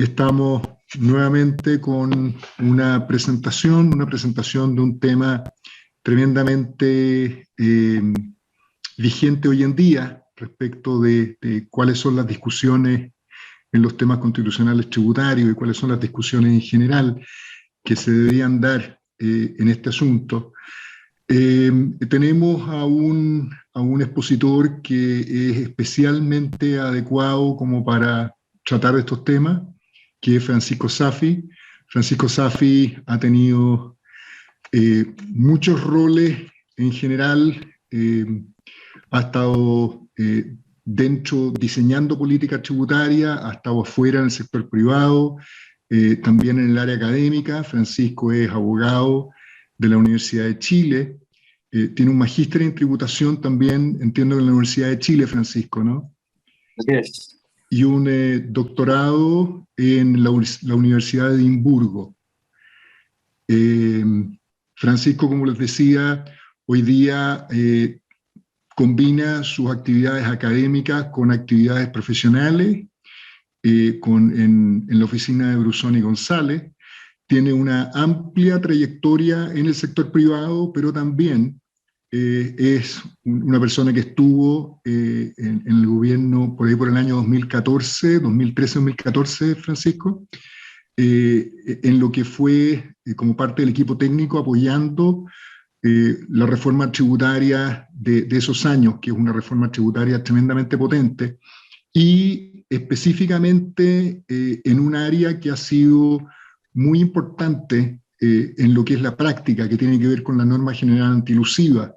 Estamos nuevamente con una presentación de un tema tremendamente vigente hoy en día respecto de cuáles son las discusiones en los temas constitucionales tributarios y cuáles son las discusiones en general que se deberían dar en este asunto. Tenemos a un expositor que es especialmente adecuado como para tratar de estos temas, que es Francisco Safi. Francisco Safi ha tenido muchos roles en general, ha estado dentro diseñando política tributaria, ha estado afuera en el sector privado, también en el área académica. Francisco es abogado de la Universidad de Chile, tiene un magíster en tributación también, entiendo, en la Universidad de Chile, Francisco, ¿no? Así es. Y un doctorado en la Universidad de Edimburgo. Francisco, como les decía, hoy día combina sus actividades académicas con actividades profesionales en la oficina de Brusón y González. Tiene una amplia trayectoria en el sector privado, pero también es una persona que estuvo en el gobierno por ahí por el año 2014, 2013-2014, Francisco, en lo que fue como parte del equipo técnico apoyando la reforma tributaria de esos años, que es una reforma tributaria tremendamente potente, y específicamente en un área que ha sido muy importante en lo que es la práctica, que tiene que ver con la norma general antielusiva,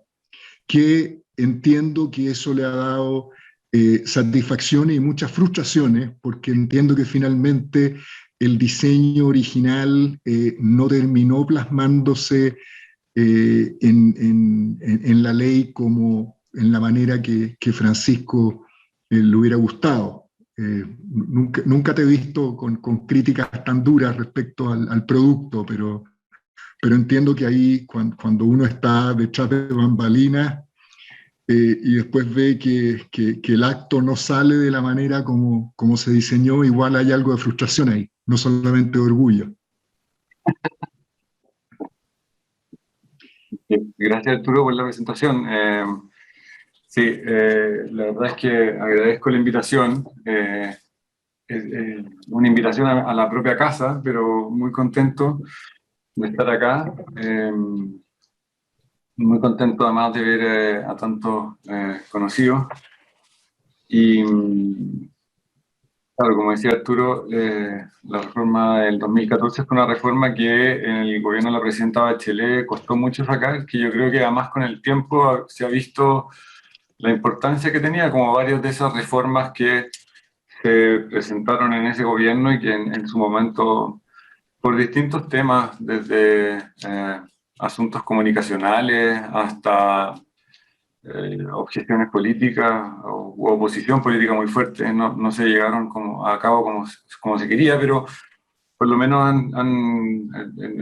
que entiendo que eso le ha dado satisfacciones y muchas frustraciones, porque entiendo que finalmente el diseño original no terminó plasmándose en la ley como en la manera que Francisco le hubiera gustado. Nunca te he visto con críticas tan duras respecto al producto, pero entiendo que ahí cuando uno está detrás de bambalinas y después ve que el acto no sale de la manera como se diseñó, igual hay algo de frustración ahí, no solamente de orgullo. Gracias, Arturo, por la presentación. Sí, la verdad es que agradezco la invitación. Una invitación a la propia casa, pero muy contento de estar acá. Muy contento además de ver a tantos conocidos. Y claro, como decía Arturo, la reforma del 2014 fue una reforma que en el gobierno de la presidenta Bachelet costó mucho sacar, que yo creo que además con el tiempo se ha visto la importancia que tenía, como varias de esas reformas que se presentaron en ese gobierno y que en su momento, por distintos temas, desde asuntos comunicacionales hasta objeciones políticas u oposición política muy fuerte, no se llegaron a cabo como se quería, pero por lo menos en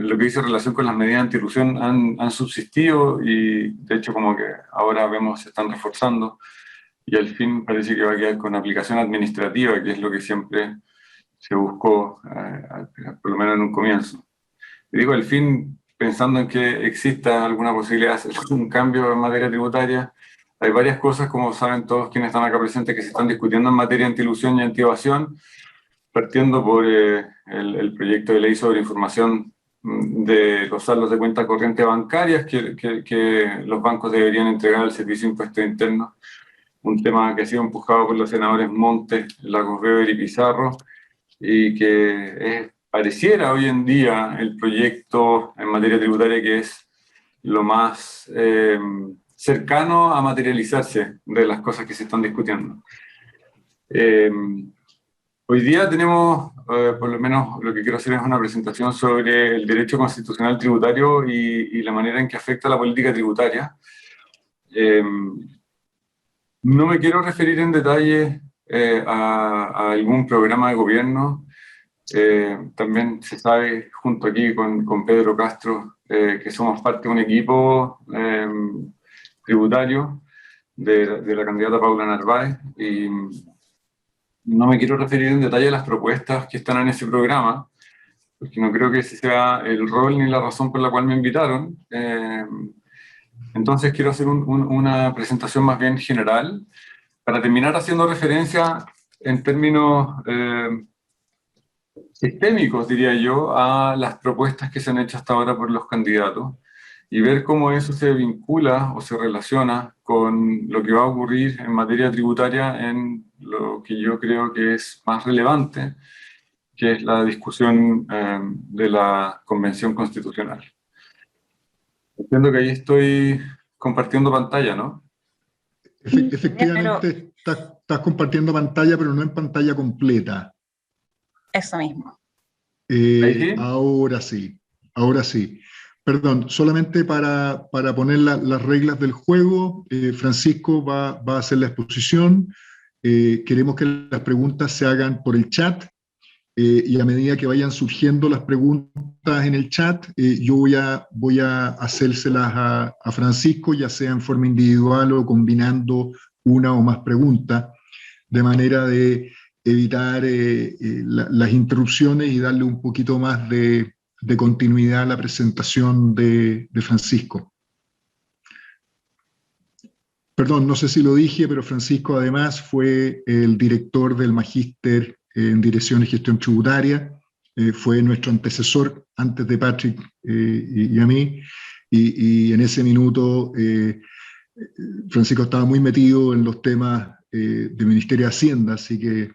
lo que dice relación con las medidas de antirrupción han subsistido y de hecho como que ahora vemos se están reforzando y al fin parece que va a quedar con aplicación administrativa, que es lo que siempre se buscó, por lo menos en un comienzo. Y digo al fin pensando en que exista alguna posibilidad de hacer un cambio en materia tributaria. Hay varias cosas, como saben todos quienes están acá presentes, que se están discutiendo en materia de antiilusión y antievasión, partiendo por el proyecto de ley sobre información de los saldos de cuentas corrientes bancarias que los bancos deberían entregar al Servicio de Impuestos Internos, un tema que ha sido empujado por los senadores Montes, Lagos Weber y Pizarro, y que pareciera hoy en día el proyecto en materia tributaria que es lo más cercano a materializarse de las cosas que se están discutiendo. Hoy día tenemos, por lo menos lo que quiero hacer es una presentación sobre el derecho constitucional tributario y la manera en que afecta a la política tributaria. No me quiero referir en detalle a algún programa de gobierno. También se sabe, junto aquí con Pedro Castro, que somos parte de un equipo tributario de la candidata Paula Narváez. no me quiero referir en detalle a las propuestas que están en ese programa, porque no creo que ese sea el rol ni la razón por la cual me invitaron. Entonces quiero hacer una presentación más bien general, para terminar haciendo referencia en términos sistémicos, diría yo, a las propuestas que se han hecho hasta ahora por los candidatos y ver cómo eso se vincula o se relaciona con lo que va a ocurrir en materia tributaria en lo que yo creo que es más relevante, que es la discusión de la Convención Constitucional. Entiendo que ahí estoy compartiendo pantalla, ¿no? Efectivamente, estás compartiendo pantalla, pero no en pantalla completa. Eso mismo. ¿Ahí sí? Ahora sí, ahora sí. Perdón, solamente para poner las reglas del juego, Francisco va a hacer la exposición. Queremos que las preguntas se hagan por el chat, y a medida que vayan surgiendo las preguntas en el chat, yo voy a hacérselas a Francisco, ya sea en forma individual o combinando una o más preguntas, de manera de evitar las interrupciones y darle un poquito más de continuidad a la presentación de Francisco. Perdón, no sé si lo dije, pero Francisco además fue el director del Magíster en Dirección y Gestión Tributaria, fue nuestro antecesor antes de Patrick y a mí, y en ese minuto Francisco estaba muy metido en los temas del Ministerio de Hacienda, así que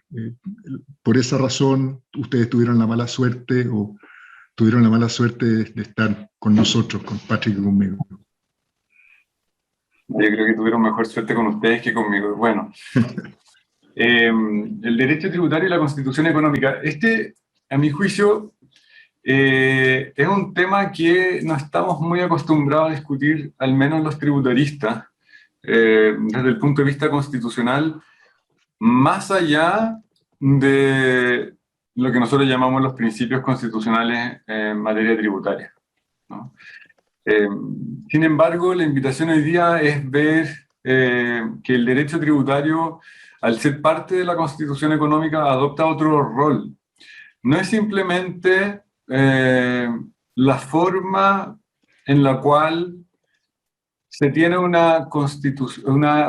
por esa razón ustedes tuvieron la mala suerte de estar con nosotros, con Patrick y conmigo. Yo creo que tuvieron mejor suerte con ustedes que conmigo. Bueno, el derecho tributario y la Constitución económica. A mi juicio, es un tema que no estamos muy acostumbrados a discutir, al menos los tributaristas, desde el punto de vista constitucional, más allá de lo que nosotros llamamos los principios constitucionales en materia tributaria, ¿no? Sin embargo, la invitación hoy día es ver que el derecho tributario, al ser parte de la Constitución económica, adopta otro rol. No es simplemente la forma en la cual se tiene una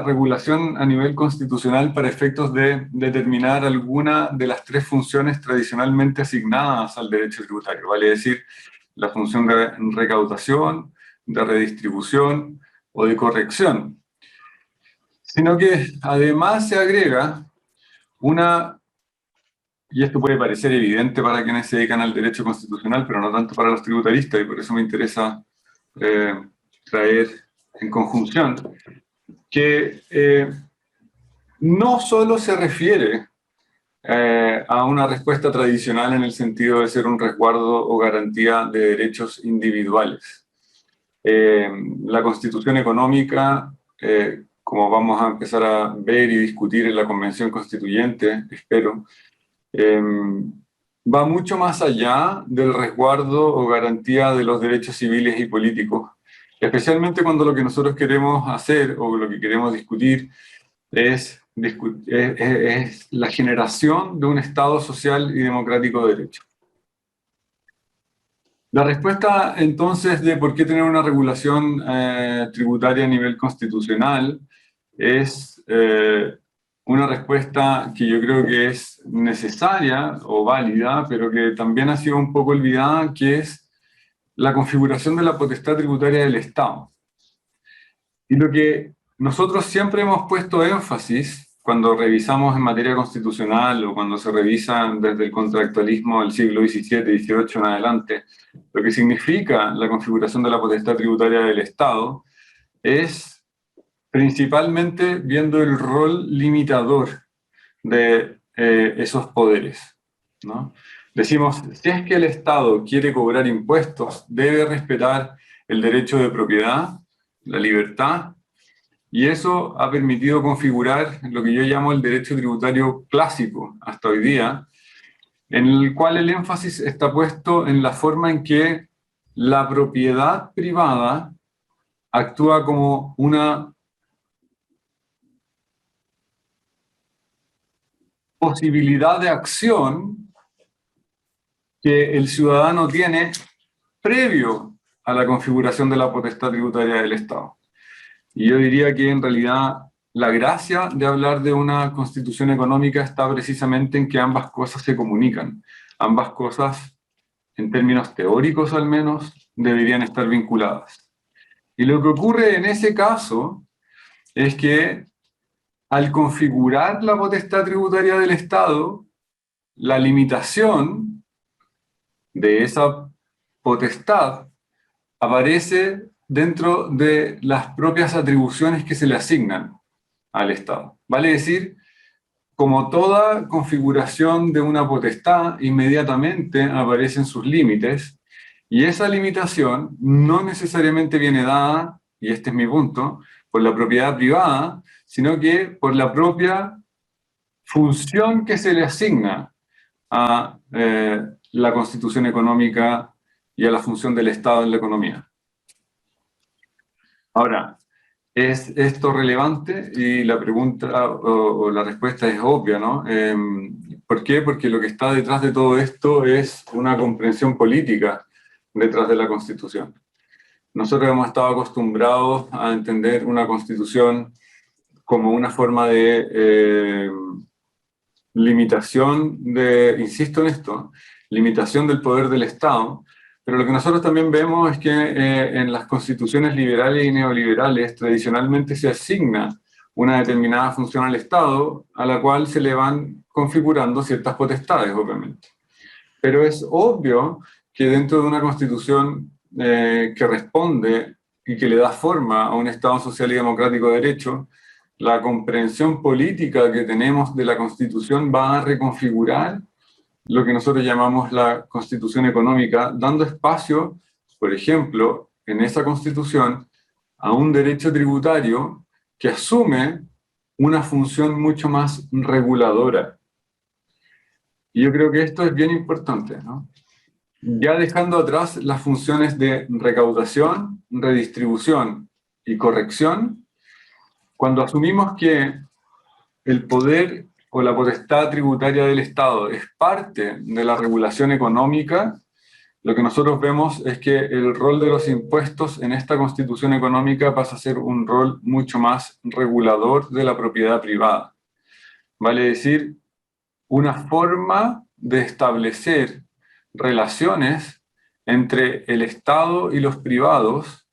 regulación a nivel constitucional para efectos de determinar alguna de las tres funciones tradicionalmente asignadas al derecho tributario, vale decir, la función de recaudación, de redistribución o de corrección, sino que además se agrega y esto puede parecer evidente para quienes se dedican al derecho constitucional, pero no tanto para los tributaristas, y por eso me interesa traer en conjunción, que no solo se refiere a una respuesta tradicional en el sentido de ser un resguardo o garantía de derechos individuales. La Constitución económica, como vamos a empezar a ver y discutir en la Convención Constituyente, espero, va mucho más allá del resguardo o garantía de los derechos civiles y políticos, especialmente cuando lo que nosotros queremos hacer o lo que queremos discutir es la generación de un Estado social y democrático de derecho. La respuesta entonces de por qué tener una regulación tributaria a nivel constitucional es una respuesta que yo creo que es necesaria o válida, pero que también ha sido un poco olvidada, que es la configuración de la potestad tributaria del Estado. Y lo que nosotros siempre hemos puesto énfasis cuando revisamos en materia constitucional o cuando se revisa desde el contractualismo del siglo XVII, XVIII en adelante, lo que significa la configuración de la potestad tributaria del Estado es principalmente viendo el rol limitador de esos poderes, ¿no? Decimos, si es que el Estado quiere cobrar impuestos, debe respetar el derecho de propiedad, la libertad, y eso ha permitido configurar lo que yo llamo el derecho tributario clásico hasta hoy día, en el cual el énfasis está puesto en la forma en que la propiedad privada actúa como una posibilidad de acción que el ciudadano tiene previo a la configuración de la potestad tributaria del Estado. Y yo diría que en realidad la gracia de hablar de una constitución económica está precisamente en que ambas cosas se comunican. Ambas cosas, en términos teóricos al menos, deberían estar vinculadas. Y lo que ocurre en ese caso es que al configurar la potestad tributaria del Estado, la limitación de esa potestad aparece dentro de las propias atribuciones que se le asignan al Estado. Vale decir, como toda configuración de una potestad, inmediatamente aparecen sus límites, y esa limitación no necesariamente viene dada, y este es mi punto, por la propiedad privada, sino que por la propia función que se le asigna a la constitución económica y a la función del Estado en la economía. Ahora, ¿es esto relevante? Y la pregunta o la respuesta es obvia, ¿no? ¿Por qué? Porque lo que está detrás de todo esto es una comprensión política detrás de la Constitución. Nosotros hemos estado acostumbrados a entender una Constitución como una forma de limitación insisto en esto, limitación del poder del Estado, pero lo que nosotros también vemos es que en las constituciones liberales y neoliberales tradicionalmente se asigna una determinada función al Estado a la cual se le van configurando ciertas potestades, obviamente. Pero es obvio que dentro de una constitución que responde y que le da forma a un Estado social y democrático de derecho, la comprensión política que tenemos de la Constitución va a reconfigurar lo que nosotros llamamos la Constitución económica, dando espacio, por ejemplo, en esa Constitución, a un derecho tributario que asume una función mucho más reguladora. Y yo creo que esto es bien importante, ¿no? Ya dejando atrás las funciones de recaudación, redistribución y corrección, cuando asumimos que el poder o la potestad tributaria del Estado es parte de la regulación económica, lo que nosotros vemos es que el rol de los impuestos en esta Constitución económica pasa a ser un rol mucho más regulador de la propiedad privada. Vale decir, una forma de establecer relaciones entre el Estado y los privados,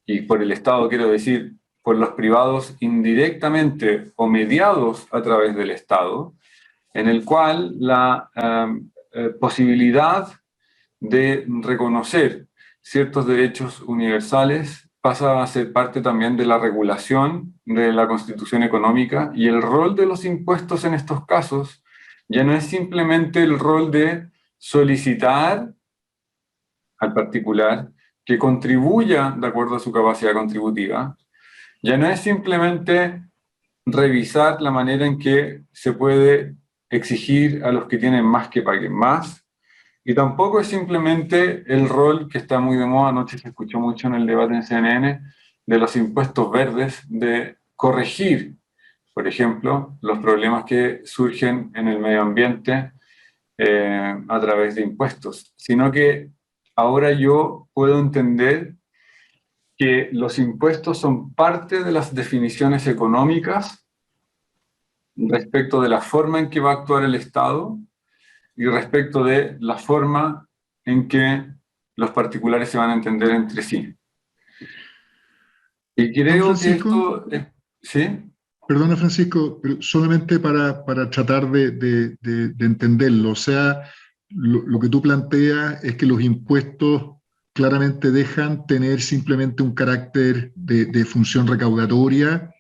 y por el Estado quiero decir por los privados indirectamente o mediados a través del Estado, en el cual la posibilidad de reconocer ciertos derechos universales pasa a ser parte también de la regulación de la Constitución económica, y el rol de los impuestos en estos casos ya no es simplemente el rol de solicitar al particular que contribuya de acuerdo a su capacidad contributiva, ya no es simplemente revisar la manera en que se puede exigir a los que tienen más que paguen más, y tampoco es simplemente el rol que está muy de moda, anoche se escuchó mucho en el debate en CNN, de los impuestos verdes, de corregir, por ejemplo, los problemas que surgen en el medio ambiente a través de impuestos, sino que ahora yo puedo entender que los impuestos son parte de las definiciones económicas respecto de la forma en que va a actuar el Estado y respecto de la forma en que los particulares se van a entender entre sí. Y creo que esto... ¿Sí? Perdona, Francisco, pero solamente para tratar de entenderlo. O sea, lo que tú planteas es que los impuestos claramente dejan tener simplemente un carácter de función recaudatoria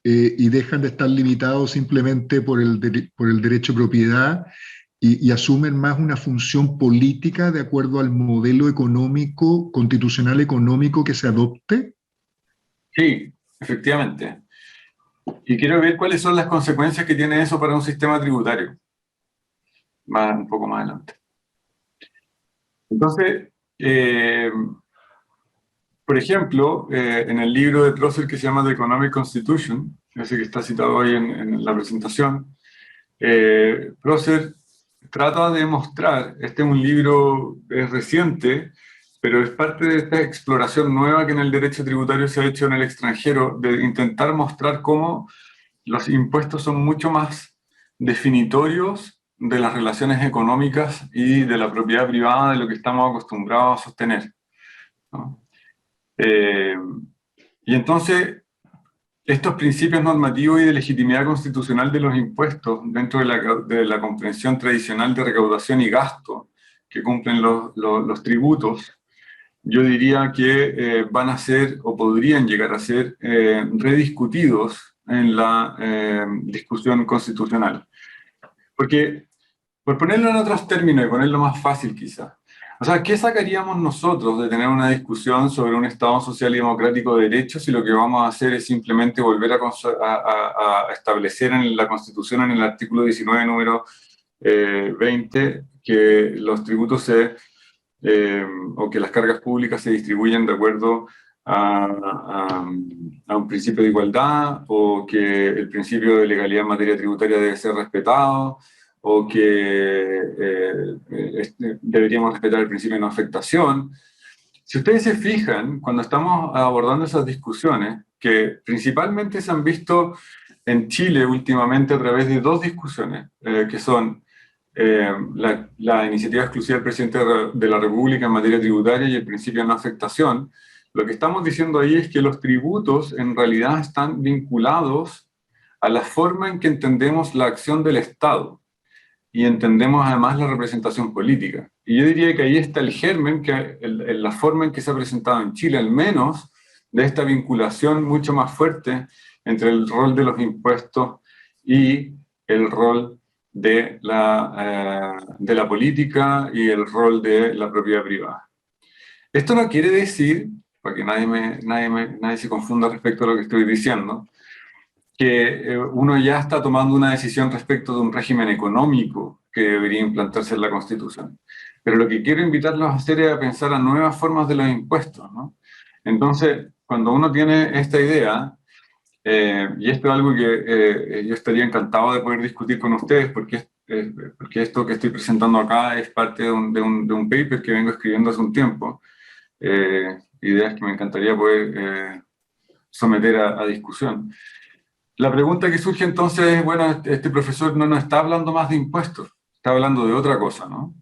y dejan de estar limitados simplemente por el derecho de propiedad y asumen más una función política de acuerdo al modelo económico, constitucional económico que se adopte. Sí, efectivamente. Y quiero ver cuáles son las consecuencias que tiene eso para un sistema tributario. Un poco más adelante. Entonces, por ejemplo, en el libro de Prosser que se llama The Economic Constitution, ese que está citado hoy en la presentación, Prosser trata de mostrar, este es un libro reciente, pero es parte de esta exploración nueva que en el derecho tributario se ha hecho en el extranjero, de intentar mostrar cómo los impuestos son mucho más definitorios de las relaciones económicas y de la propiedad privada de lo que estamos acostumbrados a sostener, ¿no? Y entonces, estos principios normativos y de legitimidad constitucional de los impuestos dentro de la comprensión tradicional de recaudación y gasto que cumplen los tributos, yo diría que van a ser o podrían llegar a ser rediscutidos en la discusión constitucional. Porque, por ponerlo en otros términos y ponerlo más fácil quizás, o sea, ¿qué sacaríamos nosotros de tener una discusión sobre un Estado social y democrático de derecho si lo que vamos a hacer es simplemente volver a establecer en la Constitución, en el artículo 19, número 20, que los tributos o que las cargas públicas se distribuyen de acuerdo a un principio de igualdad, o que el principio de legalidad en materia tributaria debe ser respetado, o que deberíamos respetar el principio de no afectación? Si ustedes se fijan, cuando estamos abordando esas discusiones, que principalmente se han visto en Chile últimamente a través de dos discusiones, que son la iniciativa exclusiva del presidente de la República en materia tributaria y el principio de no afectación, lo que estamos diciendo ahí es que los tributos en realidad están vinculados a la forma en que entendemos la acción del Estado y entendemos además la representación política. Y yo diría que ahí está el germen, la forma en que se ha presentado en Chile, al menos, de esta vinculación mucho más fuerte entre el rol de los impuestos y el rol de la política y el rol de la propiedad privada. Esto no quiere decir, para que nadie se confunda respecto a lo que estoy diciendo, que uno ya está tomando una decisión respecto de un régimen económico que debería implantarse en la Constitución. Pero lo que quiero invitarlos a hacer es a pensar a nuevas formas de los impuestos, ¿no? Entonces, cuando uno tiene esta idea, y esto es algo que yo estaría encantado de poder discutir con ustedes, porque esto que estoy presentando acá es parte de un paper que vengo escribiendo hace un tiempo, ideas que me encantaría poder someter a discusión. La pregunta que surge entonces es, bueno, este profesor no nos está hablando más de impuestos, está hablando de otra cosa, ¿no?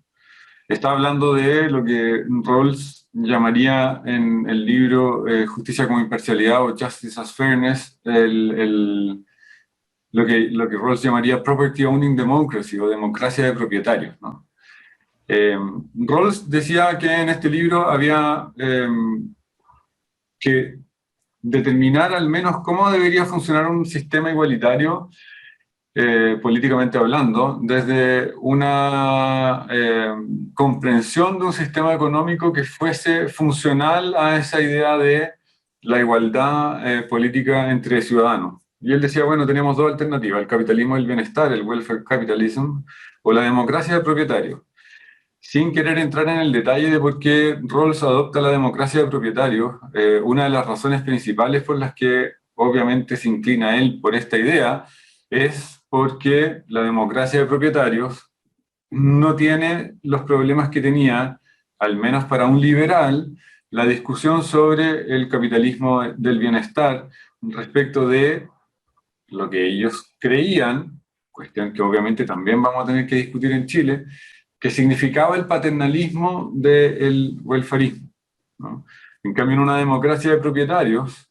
Está hablando de lo que Rawls llamaría en el libro Justicia como Imparcialidad o Justice as Fairness, lo que Rawls llamaría Property Owning Democracy o democracia de propietarios, ¿no? Rawls decía que en este libro había que determinar al menos cómo debería funcionar un sistema igualitario, políticamente hablando, desde una comprensión de un sistema económico que fuese funcional a esa idea de la igualdad política entre ciudadanos. Y él decía, bueno, tenemos dos alternativas, el capitalismo del bienestar, el welfare capitalism, o la democracia del propietario. Sin querer entrar en el detalle de por qué Rawls adopta la democracia de propietarios, una de las razones principales por las que obviamente se inclina él por esta idea es porque la democracia de propietarios no tiene los problemas que tenía, al menos para un liberal, la discusión sobre el capitalismo del bienestar respecto de lo que ellos creían, cuestión que obviamente también vamos a tener que discutir en Chile, que significaba el paternalismo del welfarismo, ¿no? En cambio, en una democracia de propietarios,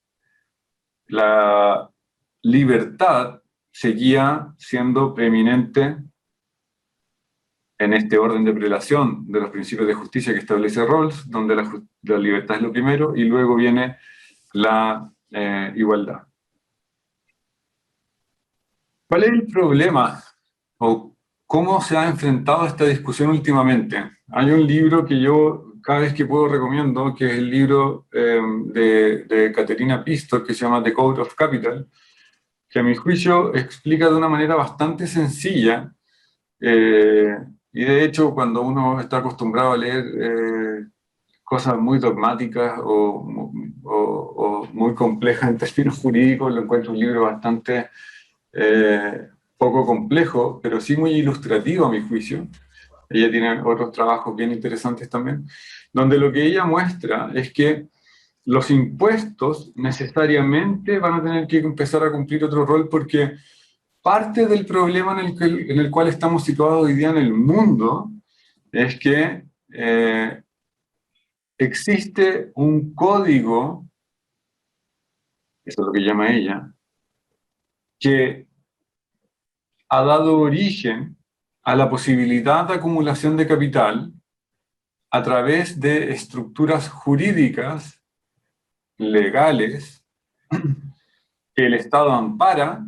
la libertad seguía siendo preeminente en este orden de prelación de los principios de justicia que establece Rawls, donde la libertad es lo primero y luego viene la igualdad. ¿Cuál es el problema o cómo se ha enfrentado esta discusión últimamente? Hay un libro que yo cada vez que puedo recomiendo, que es el libro de Caterina Pistor, que se llama The Code of Capital, que a mi juicio explica de una manera bastante sencilla, y de hecho cuando uno está acostumbrado a leer cosas muy dogmáticas o muy complejas en términos jurídicos, lo encuentro un libro bastante poco complejo, pero sí muy ilustrativo a mi juicio. Ella tiene otros trabajos bien interesantes también, donde lo que ella muestra es que los impuestos necesariamente van a tener que empezar a cumplir otro rol, porque parte del problema en el cual estamos situados hoy día en el mundo es que existe un código, eso es lo que llama ella, que ha dado origen a la posibilidad de acumulación de capital a través de estructuras jurídicas, legales, que el Estado ampara,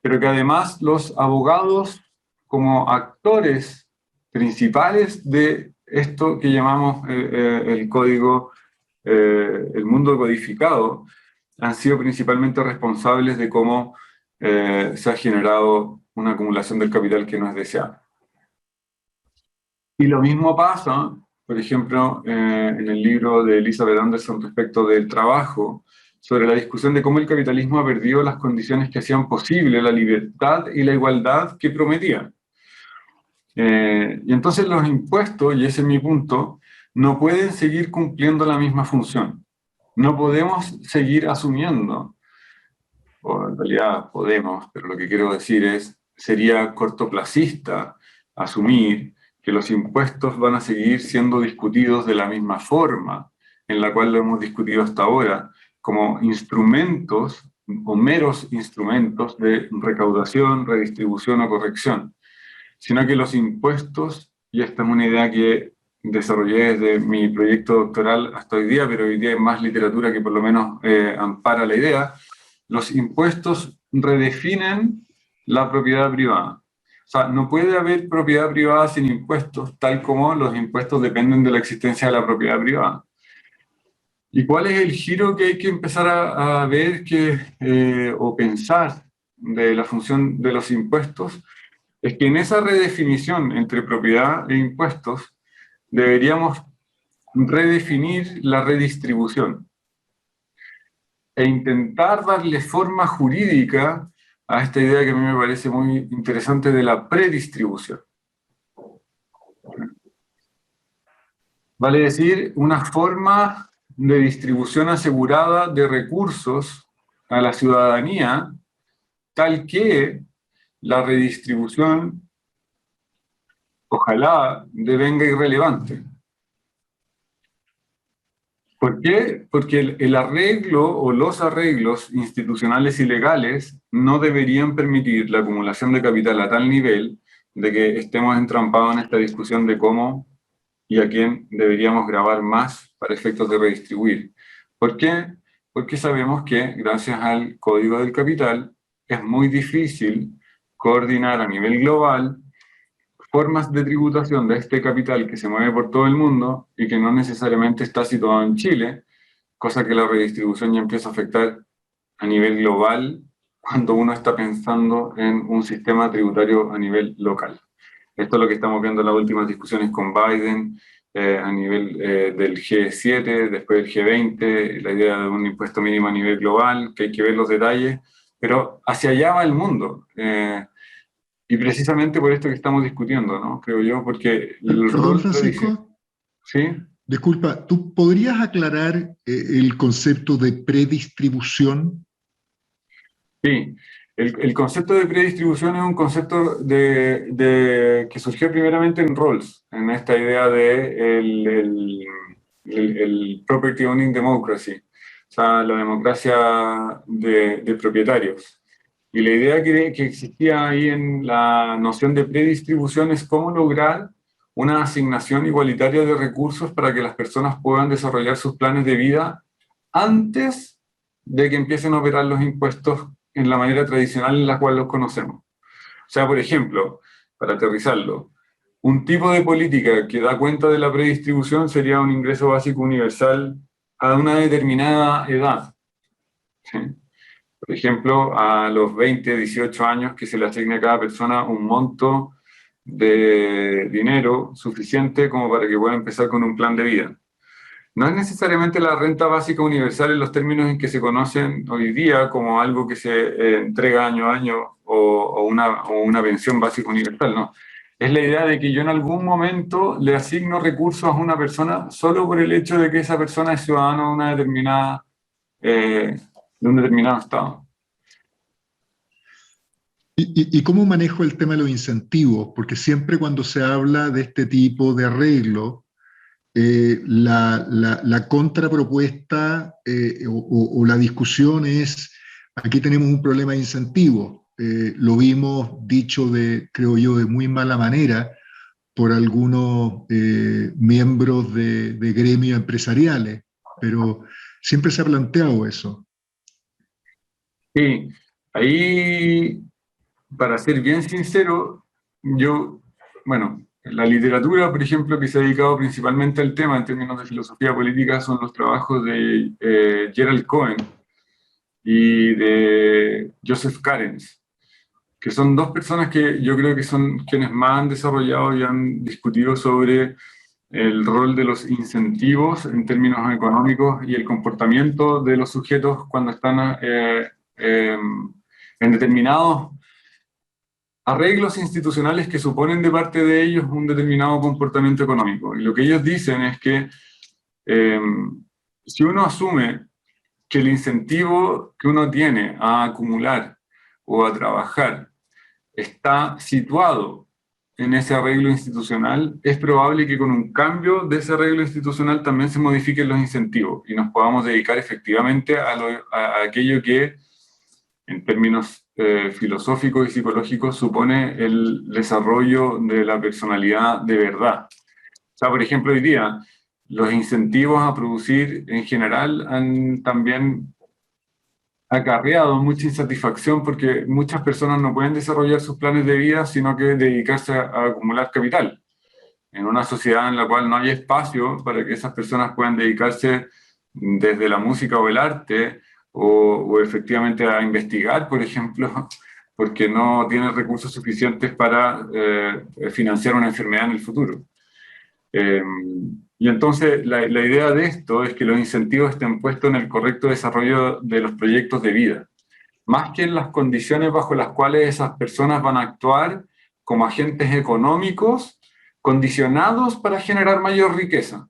pero que además los abogados, como actores principales de esto que llamamos el código, el mundo codificado, han sido principalmente responsables de cómo se ha generado una acumulación del capital que no es deseable. Y lo mismo pasa, por ejemplo, en el libro de Elizabeth Anderson respecto del trabajo, sobre la discusión de cómo el capitalismo ha perdido las condiciones que hacían posible la libertad y la igualdad que prometía. Y entonces los impuestos, y ese es mi punto, no pueden seguir cumpliendo la misma función. No podemos seguir asumiendo, o en realidad podemos, pero lo que quiero decir es, sería cortoplacista asumir que los impuestos van a seguir siendo discutidos de la misma forma en la cual lo hemos discutido hasta ahora, como instrumentos o meros instrumentos de recaudación, redistribución o corrección, sino que los impuestos, y esta es una idea que desarrollé desde mi proyecto doctoral hasta hoy día, pero hoy día hay más literatura que por lo menos ampara la idea, los impuestos redefinen la propiedad privada. O sea, no puede haber propiedad privada sin impuestos, tal como los impuestos dependen de la existencia de la propiedad privada. ¿Y cuál es el giro que hay que empezar a ver o pensar de la función de los impuestos? Es que en esa redefinición entre propiedad e impuestos deberíamos redefinir la redistribución e intentar darle forma jurídica a esta idea que a mí me parece muy interesante de la predistribución. Vale decir, una forma de distribución asegurada de recursos a la ciudadanía, tal que la redistribución, ojalá, devenga irrelevante. ¿Por qué? Porque el arreglo o los arreglos institucionales y legales no deberían permitir la acumulación de capital a tal nivel de que estemos entrampados en esta discusión de cómo y a quién deberíamos grabar más para efectos de redistribuir. ¿Por qué? Porque sabemos que, gracias al Código del Capital, es muy difícil coordinar a nivel global formas de tributación de este capital que se mueve por todo el mundo y que no necesariamente está situado en Chile, cosa que la redistribución ya empieza a afectar a nivel global cuando uno está pensando en un sistema tributario a nivel local. Esto es lo que estamos viendo en las últimas discusiones con Biden, a nivel del G7, después del G20, la idea de un impuesto mínimo a nivel global, que hay que ver los detalles, pero hacia allá va el mundo. Y precisamente por esto que estamos discutiendo, ¿no? Creo yo, porque el Perdón, Francisco. ¿Sí? Disculpa, ¿tú podrías aclarar el concepto de predistribución? Sí, el concepto de predistribución es un concepto que surgió primeramente en Rawls, en esta idea de el property owning democracy, o sea, la democracia de propietarios. Y la idea que existía ahí en la noción de predistribución es cómo lograr una asignación igualitaria de recursos para que las personas puedan desarrollar sus planes de vida antes de que empiecen a operar los impuestos en la manera tradicional en la cual los conocemos. O sea, por ejemplo, para aterrizarlo, un tipo de política que da cuenta de la predistribución sería un ingreso básico universal a una determinada edad. ¿Sí? Por ejemplo, a los 20, 18 años que se le asigne a cada persona un monto de dinero suficiente como para que pueda empezar con un plan de vida. No es necesariamente la renta básica universal en los términos en que se conocen hoy día como algo que se entrega año a año o una pensión básica universal, no. Es la idea de que yo en algún momento le asigno recursos a una persona solo por el hecho de que esa persona es ciudadano de una determinada, de un determinado estado. ¿Y cómo manejo el tema de los incentivos? Porque siempre cuando se habla de este tipo de arreglo, la contrapropuesta o la discusión es, aquí tenemos un problema de incentivos. Lo vimos dicho creo yo, de muy mala manera por algunos miembros de gremios empresariales, pero siempre se ha planteado eso. Sí, ahí, para ser bien sincero, bueno, la literatura, por ejemplo, que se ha dedicado principalmente al tema en términos de filosofía política son los trabajos de Gerald Cohen y de Joseph Cairns, que son dos personas que yo creo que son quienes más han desarrollado y han discutido sobre el rol de los incentivos en términos económicos y el comportamiento de los sujetos cuando están en determinados arreglos institucionales que suponen de parte de ellos un determinado comportamiento económico. Y lo que ellos dicen es que si uno asume que el incentivo que uno tiene a acumular o a trabajar está situado en ese arreglo institucional, es probable que con un cambio de ese arreglo institucional también se modifiquen los incentivos y nos podamos dedicar efectivamente a aquello que, en términos filosóficos y psicológicos, supone el desarrollo de la personalidad de verdad. O sea, por ejemplo, hoy día, los incentivos a producir en general han también acarreado mucha insatisfacción porque muchas personas no pueden desarrollar sus planes de vida, sino que dedicarse a acumular capital. En una sociedad en la cual no hay espacio para que esas personas puedan dedicarse desde la música o el arte o efectivamente a investigar, por ejemplo, porque no tienen recursos suficientes para financiar una enfermedad en el futuro. Y entonces la idea de esto es que los incentivos estén puestos en el correcto desarrollo de los proyectos de vida, más que en las condiciones bajo las cuales esas personas van a actuar como agentes económicos condicionados para generar mayor riqueza.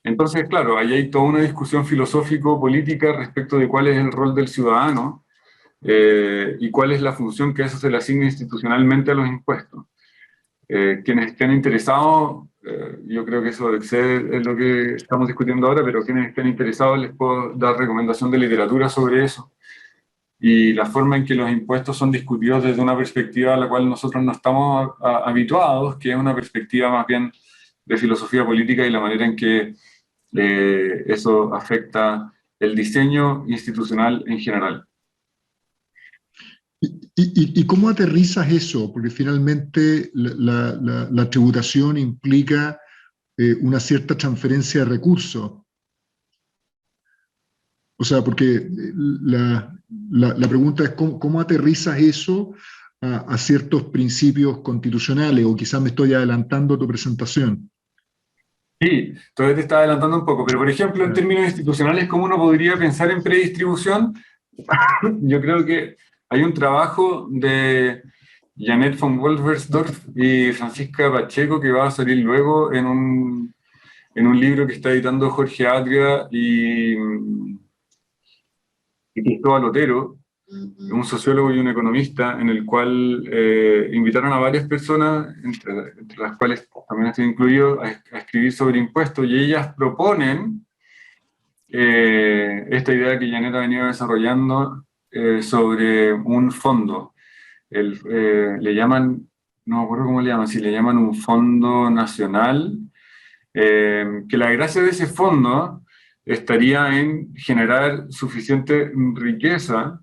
Entonces, claro, ahí hay toda una discusión filosófico-política respecto de cuál es el rol del ciudadano y cuál es la función que eso se le asigna institucionalmente a los impuestos. Quienes estén interesados, yo creo que eso excede es lo que estamos discutiendo ahora, pero quienes estén interesados les puedo dar recomendación de literatura sobre eso y la forma en que los impuestos son discutidos desde una perspectiva a la cual nosotros no estamos habituados, que es una perspectiva más bien de filosofía política y la manera en que eso afecta el diseño institucional en general. ¿Y cómo aterrizas eso? Porque finalmente la tributación implica una cierta transferencia de recursos. O sea, porque la pregunta es ¿cómo aterrizas eso a ciertos principios constitucionales? O quizás me estoy adelantando a tu presentación. Sí, todavía te estaba adelantando un poco, pero por ejemplo, en términos institucionales, ¿cómo uno podría pensar en predistribución? Yo creo que hay un trabajo de Janet von Wolfersdorf y Francisca Pacheco que va a salir luego en un libro que está editando Jorge Atria y Cristóbal Otero, un sociólogo y un economista, en el cual invitaron a varias personas, entre las cuales también estoy incluido, a escribir sobre impuestos, y ellas proponen esta idea que Janet ha venido desarrollando sobre un fondo. Le llaman, no me acuerdo cómo le llaman, si le llaman un fondo nacional, que la gracia de ese fondo estaría en generar suficiente riqueza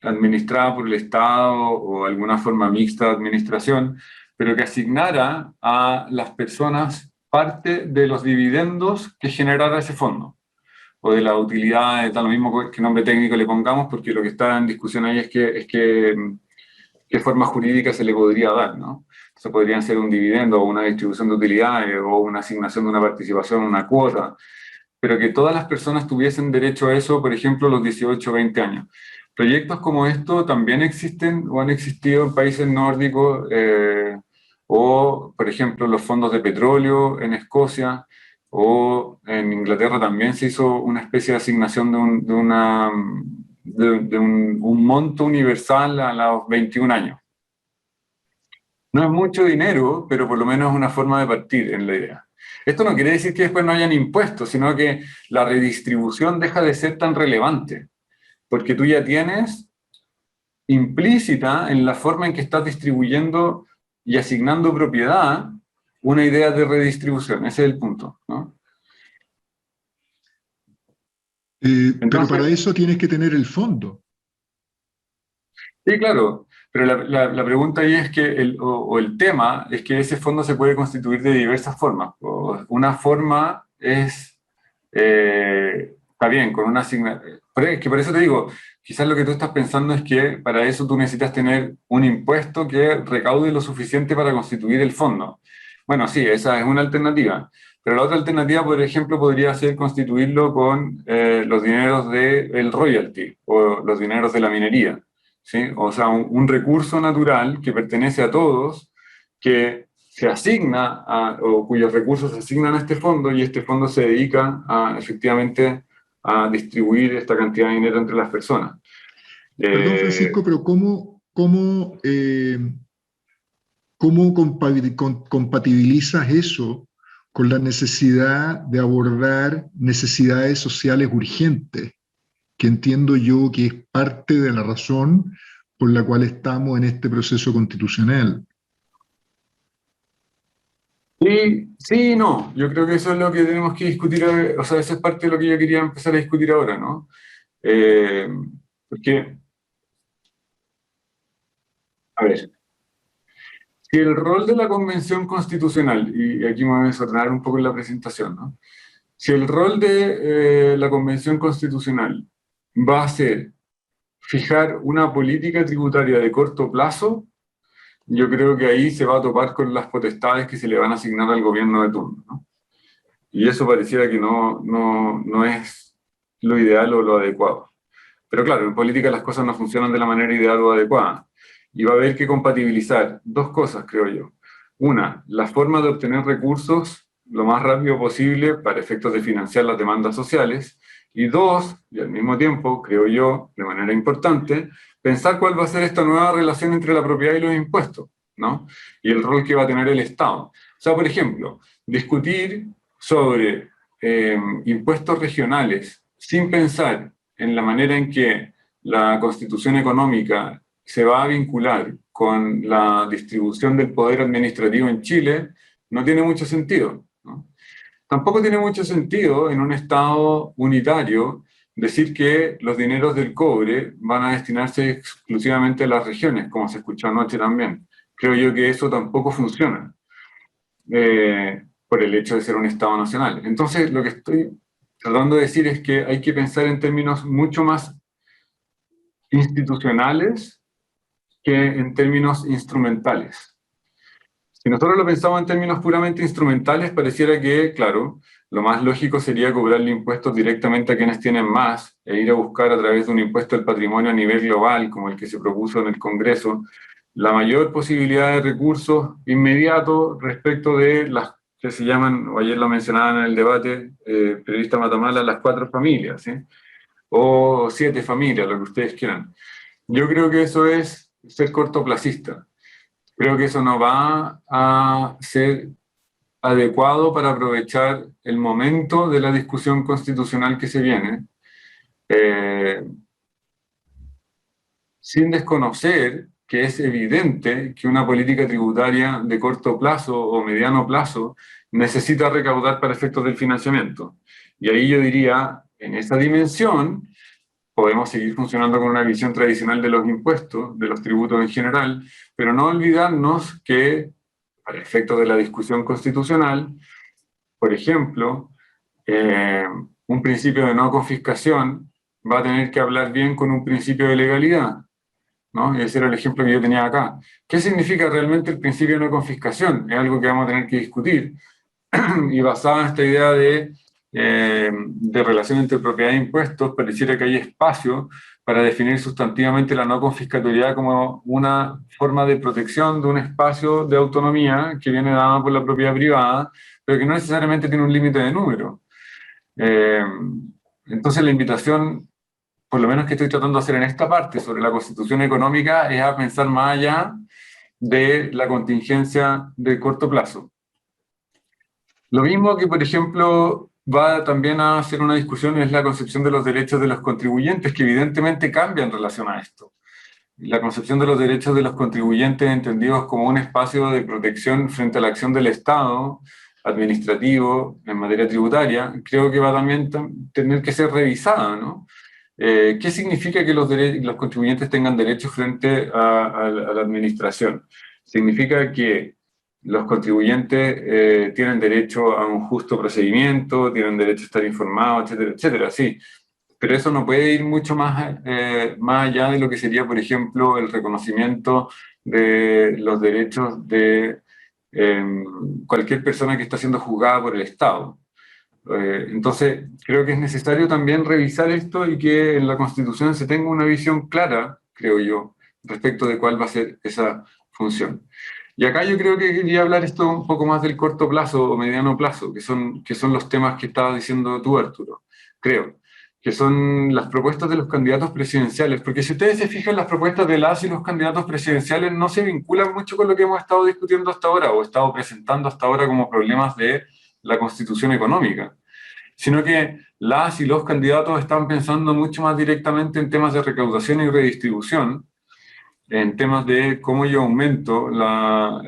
administrada por el Estado o alguna forma mixta de administración, pero que asignara a las personas parte de los dividendos que generara ese fondo, o de la utilidad, está lo mismo que nombre técnico le pongamos, porque lo que está en discusión ahí es qué forma jurídica se le podría dar, ¿no? Eso podrían ser un dividendo, o una distribución de utilidades, o una asignación de una participación, una cuota. pero que todas las personas tuviesen derecho a eso, por ejemplo, a los 18 o 20 años. Proyectos como esto también existen o han existido en países nórdicos, o, por ejemplo, los fondos de petróleo en Escocia, o en Inglaterra también se hizo una especie de asignación de un monto universal a los 21 años. No es mucho dinero, pero por lo menos es una forma de partir en la idea. Esto no quiere decir que después no hayan impuestos, sino que la redistribución deja de ser tan relevante, porque tú ya tienes implícita en la forma en que estás distribuyendo y asignando propiedad una idea de redistribución. Ese es el punto, ¿no? Pero para eso tienes que tener el fondo. Sí, claro, pero la pregunta ahí es que, el tema es que ese fondo se puede constituir de diversas formas. Una forma es, está bien, con una asignación, que por eso te digo, quizás lo que tú estás pensando es que para eso tú necesitas tener un impuesto que recaude lo suficiente para constituir el fondo. Bueno, sí, esa es una alternativa. Pero la otra alternativa, por ejemplo, podría ser constituirlo con los dineros del royalty o los dineros de la minería. ¿Sí? O sea, un recurso natural que pertenece a todos, que se asigna, o cuyos recursos se asignan a este fondo, y este fondo se dedica efectivamente a distribuir esta cantidad de dinero entre las personas. Perdón, Francisco, pero ¿cómo compatibilizas eso con la necesidad de abordar necesidades sociales urgentes, que entiendo yo que es parte de la razón por la cual estamos en este proceso constitucional? Sí y no. Yo creo que eso es lo que tenemos que discutir, o sea, eso es parte de lo que yo quería empezar a discutir ahora, ¿no? Porque, a ver, si el rol de la Convención Constitucional, y aquí me voy a desordenar un poco en la presentación, ¿no? Si el rol de la Convención Constitucional va a ser fijar una política tributaria de corto plazo, yo creo que ahí se va a topar con las potestades que se le van a asignar al gobierno de turno, ¿no? Y eso pareciera que no es lo ideal o lo adecuado. Pero claro, en política las cosas no funcionan de la manera ideal o adecuada. Y va a haber que compatibilizar dos cosas, creo yo. Una, la forma de obtener recursos lo más rápido posible para efectos de financiar las demandas sociales. Y dos, y al mismo tiempo, creo yo, de manera importante, pensar cuál va a ser esta nueva relación entre la propiedad y los impuestos, ¿no? Y el rol que va a tener el Estado. O sea, por ejemplo, discutir sobre impuestos regionales sin pensar en la manera en que la constitución económica se va a vincular con la distribución del poder administrativo en Chile, no tiene mucho sentido, ¿no? Tampoco tiene mucho sentido en un Estado unitario decir que los dineros del cobre van a destinarse exclusivamente a las regiones, como se escuchó anoche también. Creo yo que eso tampoco funciona, por el hecho de ser un Estado nacional. Entonces, lo que estoy tratando de decir es que hay que pensar en términos mucho más institucionales que en términos instrumentales. Si nosotros lo pensamos en términos puramente instrumentales, pareciera que, claro, lo más lógico sería cobrarle impuestos directamente a quienes tienen más e ir a buscar a través de un impuesto del patrimonio a nivel global, como el que se propuso en el Congreso, la mayor posibilidad de recursos inmediatos respecto de las que se llaman, o ayer lo mencionaban en el debate, periodista Matamala, las 4 familias, ¿sí? O 7 familias, lo que ustedes quieran. Yo creo que eso es ser cortoplacista. Creo que eso no va a ser adecuado para aprovechar el momento de la discusión constitucional que se viene, sin desconocer que es evidente que una política tributaria de corto plazo o mediano plazo necesita recaudar para efectos del financiamiento. Y ahí yo diría, en esa dimensión, podemos seguir funcionando con una visión tradicional de los impuestos, de los tributos en general, pero no olvidarnos que, para efectos de la discusión constitucional, por ejemplo, un principio de no confiscación va a tener que hablar bien con un principio de legalidad, ¿no? Y ese era el ejemplo que yo tenía acá. ¿Qué significa realmente el principio de no confiscación? Es algo que vamos a tener que discutir. Y basado en esta idea de de relación entre propiedad e impuestos, pareciera que hay espacio para definir sustantivamente la no confiscatoriedad como una forma de protección de un espacio de autonomía que viene dado por la propiedad privada, pero que no necesariamente tiene un límite de número. Entonces la invitación, por lo menos que estoy tratando de hacer en esta parte sobre la constitución económica, es a pensar más allá de la contingencia de corto plazo. Lo mismo que, por ejemplo, va también a hacer una discusión es la concepción de los derechos de los contribuyentes, que evidentemente cambia en relación a esto. La concepción de los derechos de los contribuyentes entendidos como un espacio de protección frente a la acción del Estado administrativo en materia tributaria, creo que va también a tener que ser revisada, ¿no? ¿Qué significa que los contribuyentes tengan derechos frente a la administración? Significa que los contribuyentes tienen derecho a un justo procedimiento, tienen derecho a estar informados, etcétera, etcétera, sí. Pero eso no puede ir mucho más allá de lo que sería, por ejemplo, el reconocimiento de los derechos de cualquier persona que está siendo juzgada por el Estado. Entonces, creo que es necesario también revisar esto y que en la Constitución se tenga una visión clara, creo yo, respecto de cuál va a ser esa función. Y acá yo creo que quería hablar esto un poco más del corto plazo o mediano plazo, que son los temas que estabas diciendo tú, Arturo, creo, que son las propuestas de los candidatos presidenciales, porque si ustedes se fijan, las propuestas de las y los candidatos presidenciales no se vinculan mucho con lo que hemos estado discutiendo hasta ahora o estado presentando hasta ahora como problemas de la constitución económica, sino que las y los candidatos están pensando mucho más directamente en temas de recaudación y redistribución, en temas de cómo yo aumento la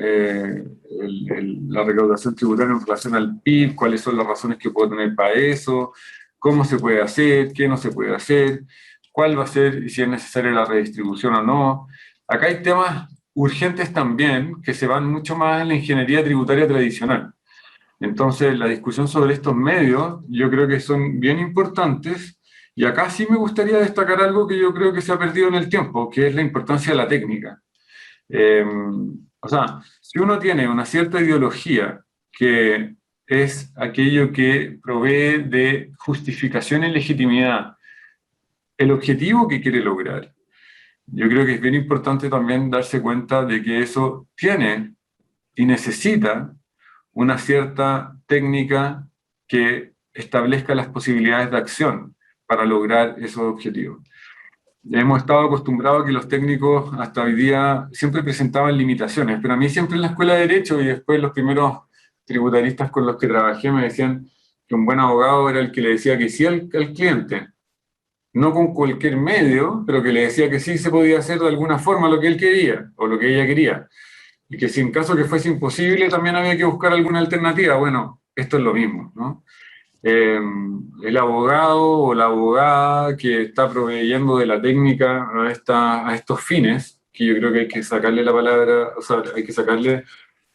recaudación tributaria en relación al PIB, cuáles son las razones que puedo tener para eso, cómo se puede hacer, qué no se puede hacer, cuál va a ser y si es necesaria la redistribución o no. Acá hay temas urgentes también que se van mucho más en la ingeniería tributaria tradicional. Entonces, la discusión sobre estos medios yo creo que son bien importantes. Y acá sí me gustaría destacar algo que yo creo que se ha perdido en el tiempo, que es la importancia de la técnica. O sea, si uno tiene una cierta ideología que es aquello que provee de justificación y legitimidad el objetivo que quiere lograr, yo creo que es bien importante también darse cuenta de que eso tiene y necesita una cierta técnica que establezca las posibilidades de acción para lograr esos objetivos. Hemos estado acostumbrados a que los técnicos hasta hoy día siempre presentaban limitaciones, pero a mí siempre en la escuela de Derecho y después los primeros tributaristas con los que trabajé me decían que un buen abogado era el que le decía que sí al cliente, no con cualquier medio, pero que le decía que sí se podía hacer de alguna forma lo que él quería o lo que ella quería. Y que si en caso que fuese imposible también había que buscar alguna alternativa. Bueno, esto es lo mismo, ¿no? El abogado o la abogada que está proveyendo de la técnica a estos fines, que yo creo que hay que sacarle la palabra, o sea, hay que sacarle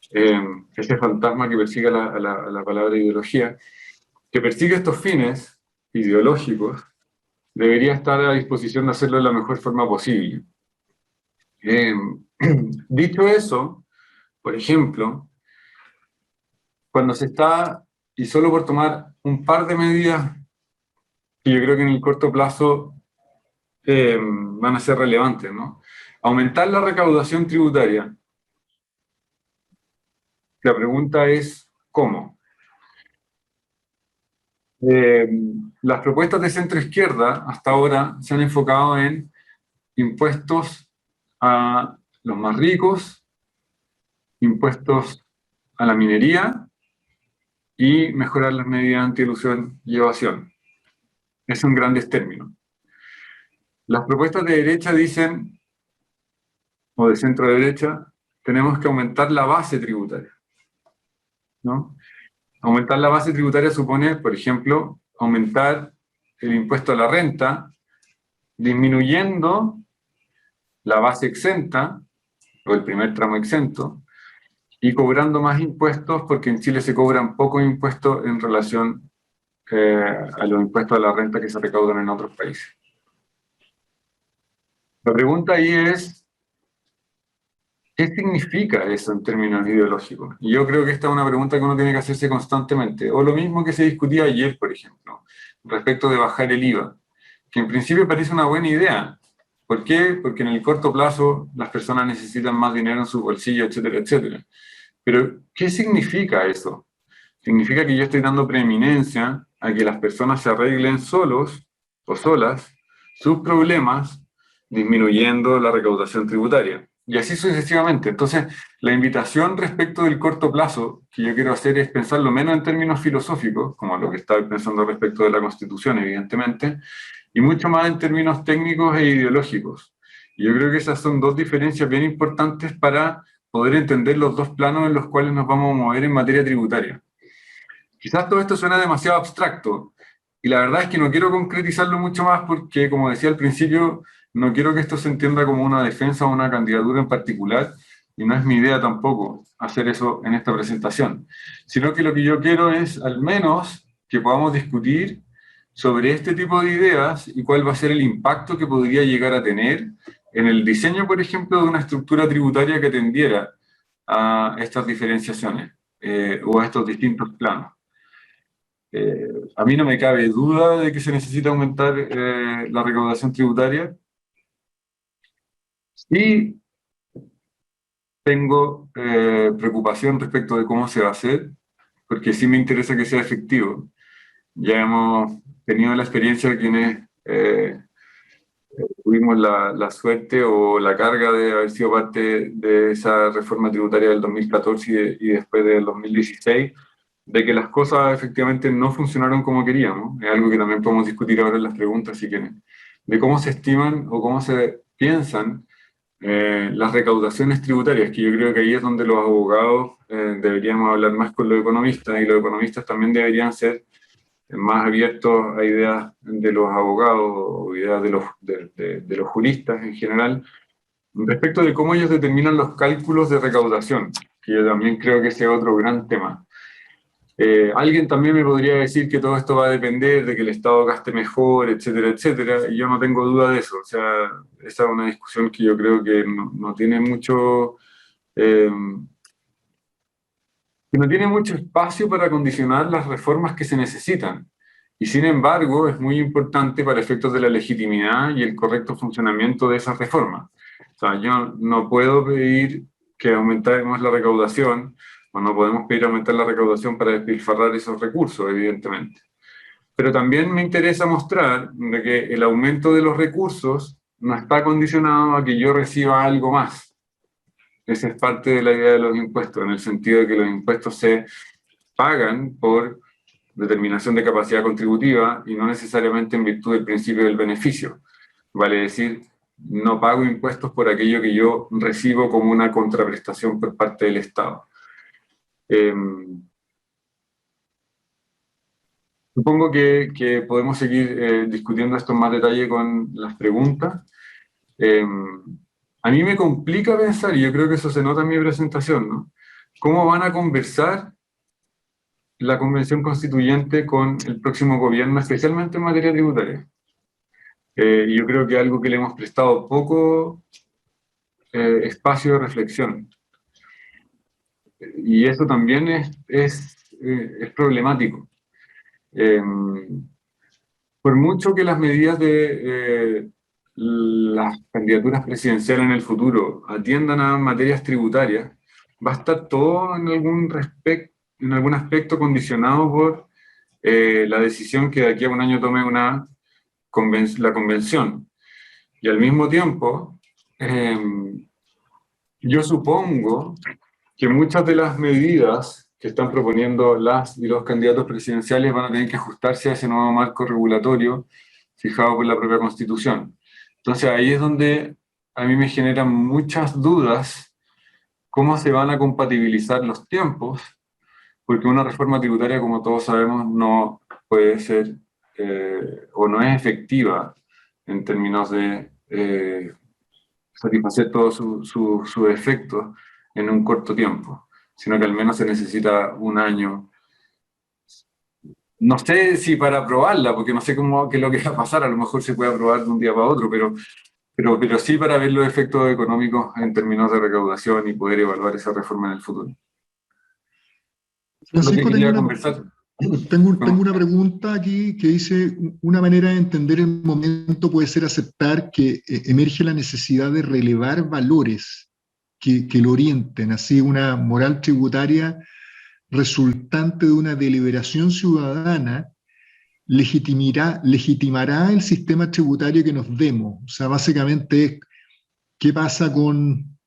ese fantasma que persigue a la palabra ideología, que persigue estos fines ideológicos, debería estar a disposición de hacerlo de la mejor forma posible. Dicho eso, por ejemplo, cuando se está, y solo por tomar un par de medidas que yo creo que en el corto plazo van a ser relevantes, ¿no? Aumentar la recaudación tributaria. La pregunta es, ¿cómo? Las propuestas de centro-izquierda hasta ahora se han enfocado en impuestos a los más ricos, impuestos a la minería y mejorar las medidas anti-elusión y evasión. Es en grandes términos. Las propuestas de derecha dicen, o de centro derecha, tenemos que aumentar la base tributaria, ¿no? Aumentar la base tributaria supone, por ejemplo, aumentar el impuesto a la renta, disminuyendo la base exenta, o el primer tramo exento, y cobrando más impuestos, porque en Chile se cobran pocos impuestos en relación a los impuestos a la renta que se recaudan en otros países. La pregunta ahí es, ¿qué significa eso en términos ideológicos? Y yo creo que esta es una pregunta que uno tiene que hacerse constantemente. O lo mismo que se discutía ayer, por ejemplo, respecto de bajar el IVA, que en principio parece una buena idea. ¿Por qué? Porque en el corto plazo las personas necesitan más dinero en su bolsillo, etcétera, etcétera. Pero, ¿qué significa eso? Significa que yo estoy dando preeminencia a que las personas se arreglen solos o solas sus problemas, disminuyendo la recaudación tributaria. Y así sucesivamente. Entonces, la invitación respecto del corto plazo que yo quiero hacer es pensarlo menos en términos filosóficos, como lo que estaba pensando respecto de la Constitución, evidentemente, y mucho más en términos técnicos e ideológicos. Y yo creo que esas son dos diferencias bien importantes para poder entender los dos planos en los cuales nos vamos a mover en materia tributaria. Quizás todo esto suena demasiado abstracto, y la verdad es que no quiero concretizarlo mucho más porque, como decía al principio, no quiero que esto se entienda como una defensa o una candidatura en particular, y no es mi idea tampoco hacer eso en esta presentación, sino que lo que yo quiero es al menos que podamos discutir sobre este tipo de ideas y cuál va a ser el impacto que podría llegar a tener en el diseño, por ejemplo, de una estructura tributaria que tendiera a estas diferenciaciones o a estos distintos planos. A mí no me cabe duda de que se necesita aumentar la recaudación tributaria. Sí tengo preocupación respecto de cómo se va a hacer, porque sí me interesa que sea efectivo. Ya hemos tenido la experiencia de quienes tuvimos la suerte o la carga de haber sido parte de esa reforma tributaria del 2014 y después del 2016, de que las cosas efectivamente no funcionaron como queríamos. Es algo que también podemos discutir ahora en las preguntas, si quieren, de cómo se estiman o cómo se piensan las recaudaciones tributarias, que yo creo que ahí es donde los abogados deberíamos hablar más con los economistas, y los economistas también deberían ser más abiertos a ideas de los abogados o ideas de los juristas en general, respecto de cómo ellos determinan los cálculos de recaudación, que yo también creo que ese es otro gran tema. Alguien también me podría decir que todo esto va a depender de que el Estado gaste mejor, etcétera, etcétera, y yo no tengo duda de eso. O sea, esa es una discusión que yo creo que no tiene mucho... que no tiene mucho espacio para condicionar las reformas que se necesitan. Y sin embargo, es muy importante para efectos de la legitimidad y el correcto funcionamiento de esas reformas. O sea, yo no puedo pedir que aumentemos la recaudación, o no podemos pedir aumentar la recaudación para despilfarrar esos recursos, evidentemente. Pero también me interesa mostrar de que el aumento de los recursos no está condicionado a que yo reciba algo más. Esa es parte de la idea de los impuestos, en el sentido de que los impuestos se pagan por determinación de capacidad contributiva y no necesariamente en virtud del principio del beneficio. Vale decir, no pago impuestos por aquello que yo recibo como una contraprestación por parte del Estado. Supongo que podemos seguir discutiendo esto en más detalle con las preguntas. A mí me complica pensar, y yo creo que eso se nota en mi presentación, ¿no? ¿Cómo van a conversar la Convención Constituyente con el próximo gobierno, especialmente en materia tributaria? Yo creo que es algo que le hemos prestado poco espacio de reflexión. Y eso también es problemático. Por mucho que las medidas de las candidaturas presidenciales en el futuro atiendan a materias tributarias, va a estar todo en algún aspecto condicionado por la decisión que de aquí a un año tome la convención. Y al mismo tiempo, yo supongo que muchas de las medidas que están proponiendo las y los candidatos presidenciales van a tener que ajustarse a ese nuevo marco regulatorio fijado por la propia Constitución. Entonces ahí es donde a mí me generan muchas dudas cómo se van a compatibilizar los tiempos, porque una reforma tributaria, como todos sabemos, no puede ser o no es efectiva en términos de satisfacer todos sus efectos en un corto tiempo, sino que al menos se necesita un año. No sé si para aprobarla, porque no sé qué es lo que va a pasar, a lo mejor se puede aprobar de un día para otro, pero pero sí para ver los efectos económicos en términos de recaudación y poder evaluar esa reforma en el futuro. Lo que Francisco, quería conversar. tengo una pregunta aquí que dice, una manera de entender el momento puede ser aceptar que emerge la necesidad de relevar valores que lo orienten, así una moral tributaria resultante de una deliberación ciudadana legitimará el sistema tributario que nos demos. O sea, básicamente es qué pasa con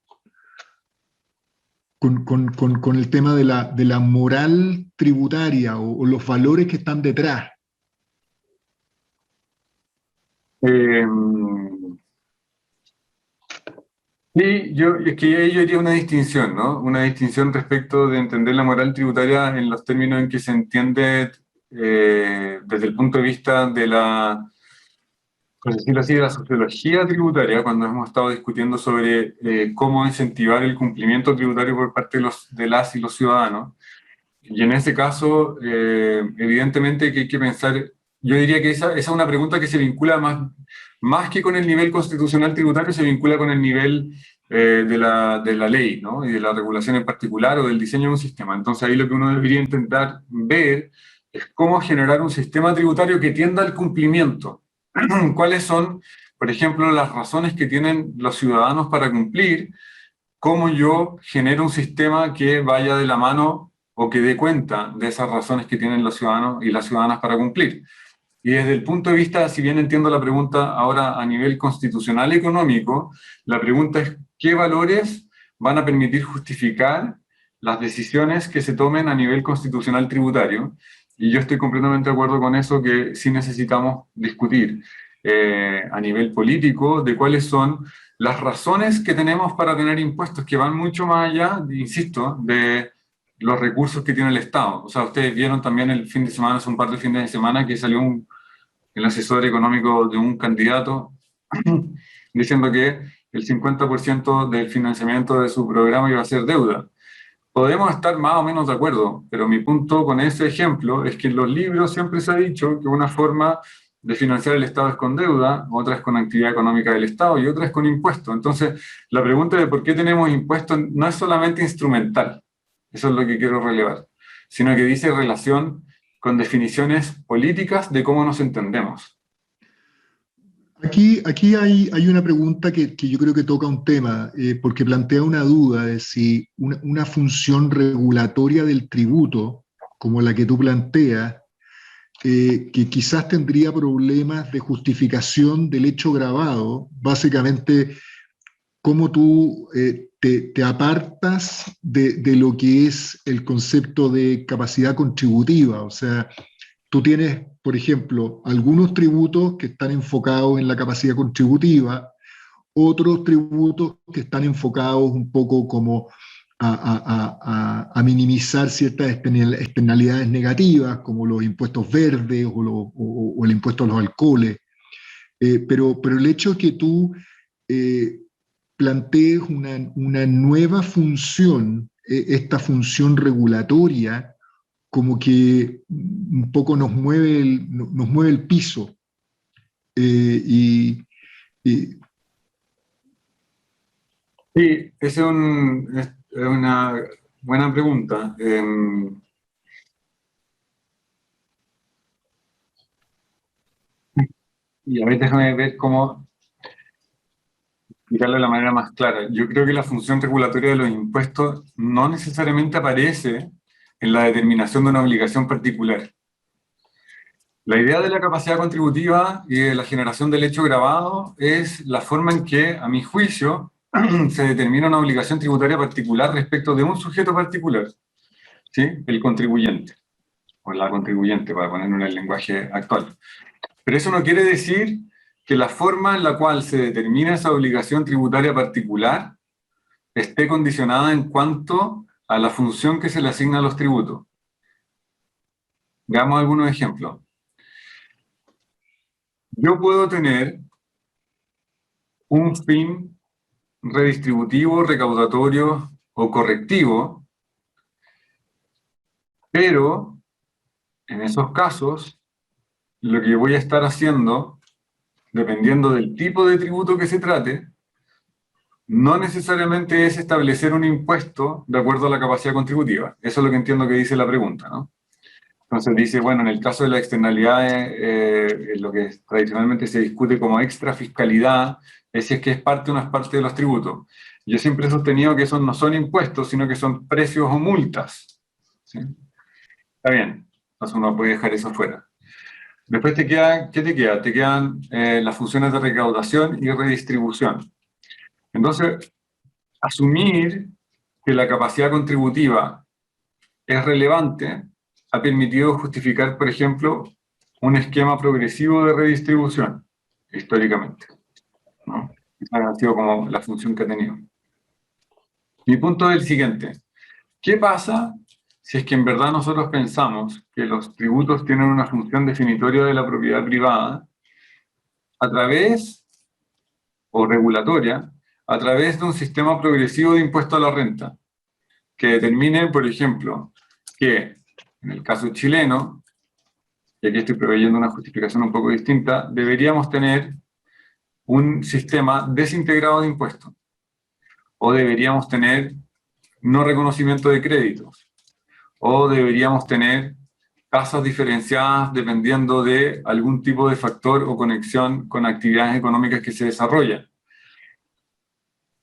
el tema de la moral tributaria o los valores que están detrás. Eh, sí, es que yo haría una distinción, ¿no? Una distinción respecto de entender la moral tributaria en los términos en que se entiende desde el punto de vista de la, por decirlo así, de la sociología tributaria, cuando hemos estado discutiendo sobre cómo incentivar el cumplimiento tributario por parte de las y los ciudadanos. Y en ese caso, evidentemente que hay que pensar, yo diría que esa es una pregunta que se vincula más que con el nivel constitucional tributario, se vincula con el nivel de la ley, ¿no? Y de la regulación en particular o del diseño de un sistema. Entonces ahí lo que uno debería intentar ver es cómo generar un sistema tributario que tienda al cumplimiento. ¿Cuáles son, por ejemplo, las razones que tienen los ciudadanos para cumplir? ¿Cómo yo genero un sistema que vaya de la mano o que dé cuenta de esas razones que tienen los ciudadanos y las ciudadanas para cumplir? Y desde el punto de vista, si bien entiendo la pregunta ahora a nivel constitucional económico, la pregunta es ¿qué valores van a permitir justificar las decisiones que se tomen a nivel constitucional tributario? Y yo estoy completamente de acuerdo con eso, que sí necesitamos discutir a nivel político de cuáles son las razones que tenemos para tener impuestos que van mucho más allá, insisto, de los recursos que tiene el Estado. O sea, ustedes vieron también el fin de semana, hace un par de fines de semana, que salió el asesor económico de un candidato diciendo que el 50% del financiamiento de su programa iba a ser deuda. Podemos estar más o menos de acuerdo, pero mi punto con ese ejemplo es que en los libros siempre se ha dicho que una forma de financiar el Estado es con deuda, otra es con actividad económica del Estado y otra es con impuestos. Entonces, la pregunta de por qué tenemos impuestos no es solamente instrumental, eso es lo que quiero relevar, sino que dice relación con definiciones políticas de cómo nos entendemos. Aquí hay una pregunta que yo creo que toca un tema, porque plantea una duda de si una función regulatoria del tributo, como la que tú planteas, que quizás tendría problemas de justificación del hecho grabado, básicamente cómo tú te apartas de lo que es el concepto de capacidad contributiva. O sea, tú tienes, por ejemplo, algunos tributos que están enfocados en la capacidad contributiva, otros tributos que están enfocados un poco como a minimizar ciertas externalidades negativas, como los impuestos verdes o el impuesto a los alcoholes. Pero el hecho de que tú plantees una nueva función, esta función regulatoria, como que un poco nos mueve el piso. Y Sí, esa es una buena pregunta. Y a ver, déjame ver cómo explicarlo de la manera más clara. Yo creo que la función regulatoria de los impuestos no necesariamente aparece en la determinación de una obligación particular. La idea de la capacidad contributiva y de la generación del hecho grabado es la forma en que, a mi juicio, se determina una obligación tributaria particular respecto de un sujeto particular, ¿sí? El contribuyente, o la contribuyente, para ponerlo en el lenguaje actual. Pero eso no quiere decir que la forma en la cual se determina esa obligación tributaria particular esté condicionada en cuanto a la función que se le asigna a los tributos. Veamos algunos ejemplos. Yo puedo tener un fin redistributivo, recaudatorio o correctivo, pero en esos casos lo que voy a estar haciendo dependiendo del tipo de tributo que se trate, no necesariamente es establecer un impuesto de acuerdo a la capacidad contributiva. Eso es lo que entiendo que dice la pregunta, ¿no? Entonces dice, bueno, en el caso de las externalidades, lo que tradicionalmente se discute como extrafiscalidad, es si es que es parte o no es parte de los tributos. Yo siempre he sostenido que esos no son impuestos, sino que son precios o multas, ¿sí? Está bien, entonces uno puede dejar eso fuera. Después te queda, ¿qué te queda? Te quedan las funciones de recaudación y redistribución. Entonces, asumir que la capacidad contributiva es relevante ha permitido justificar, por ejemplo, un esquema progresivo de redistribución, históricamente, ¿no? Esa ha sido como la función que ha tenido. Mi punto es el siguiente. ¿Qué pasa si es que en verdad nosotros pensamos que los tributos tienen una función definitoria de la propiedad privada a través, o regulatoria, a través de un sistema progresivo de impuesto a la renta, que determine, por ejemplo, que en el caso chileno, y aquí estoy proveyendo una justificación un poco distinta, deberíamos tener un sistema desintegrado de impuestos, o deberíamos tener no reconocimiento de créditos, o deberíamos tener tasas diferenciadas dependiendo de algún tipo de factor o conexión con actividades económicas que se desarrollan.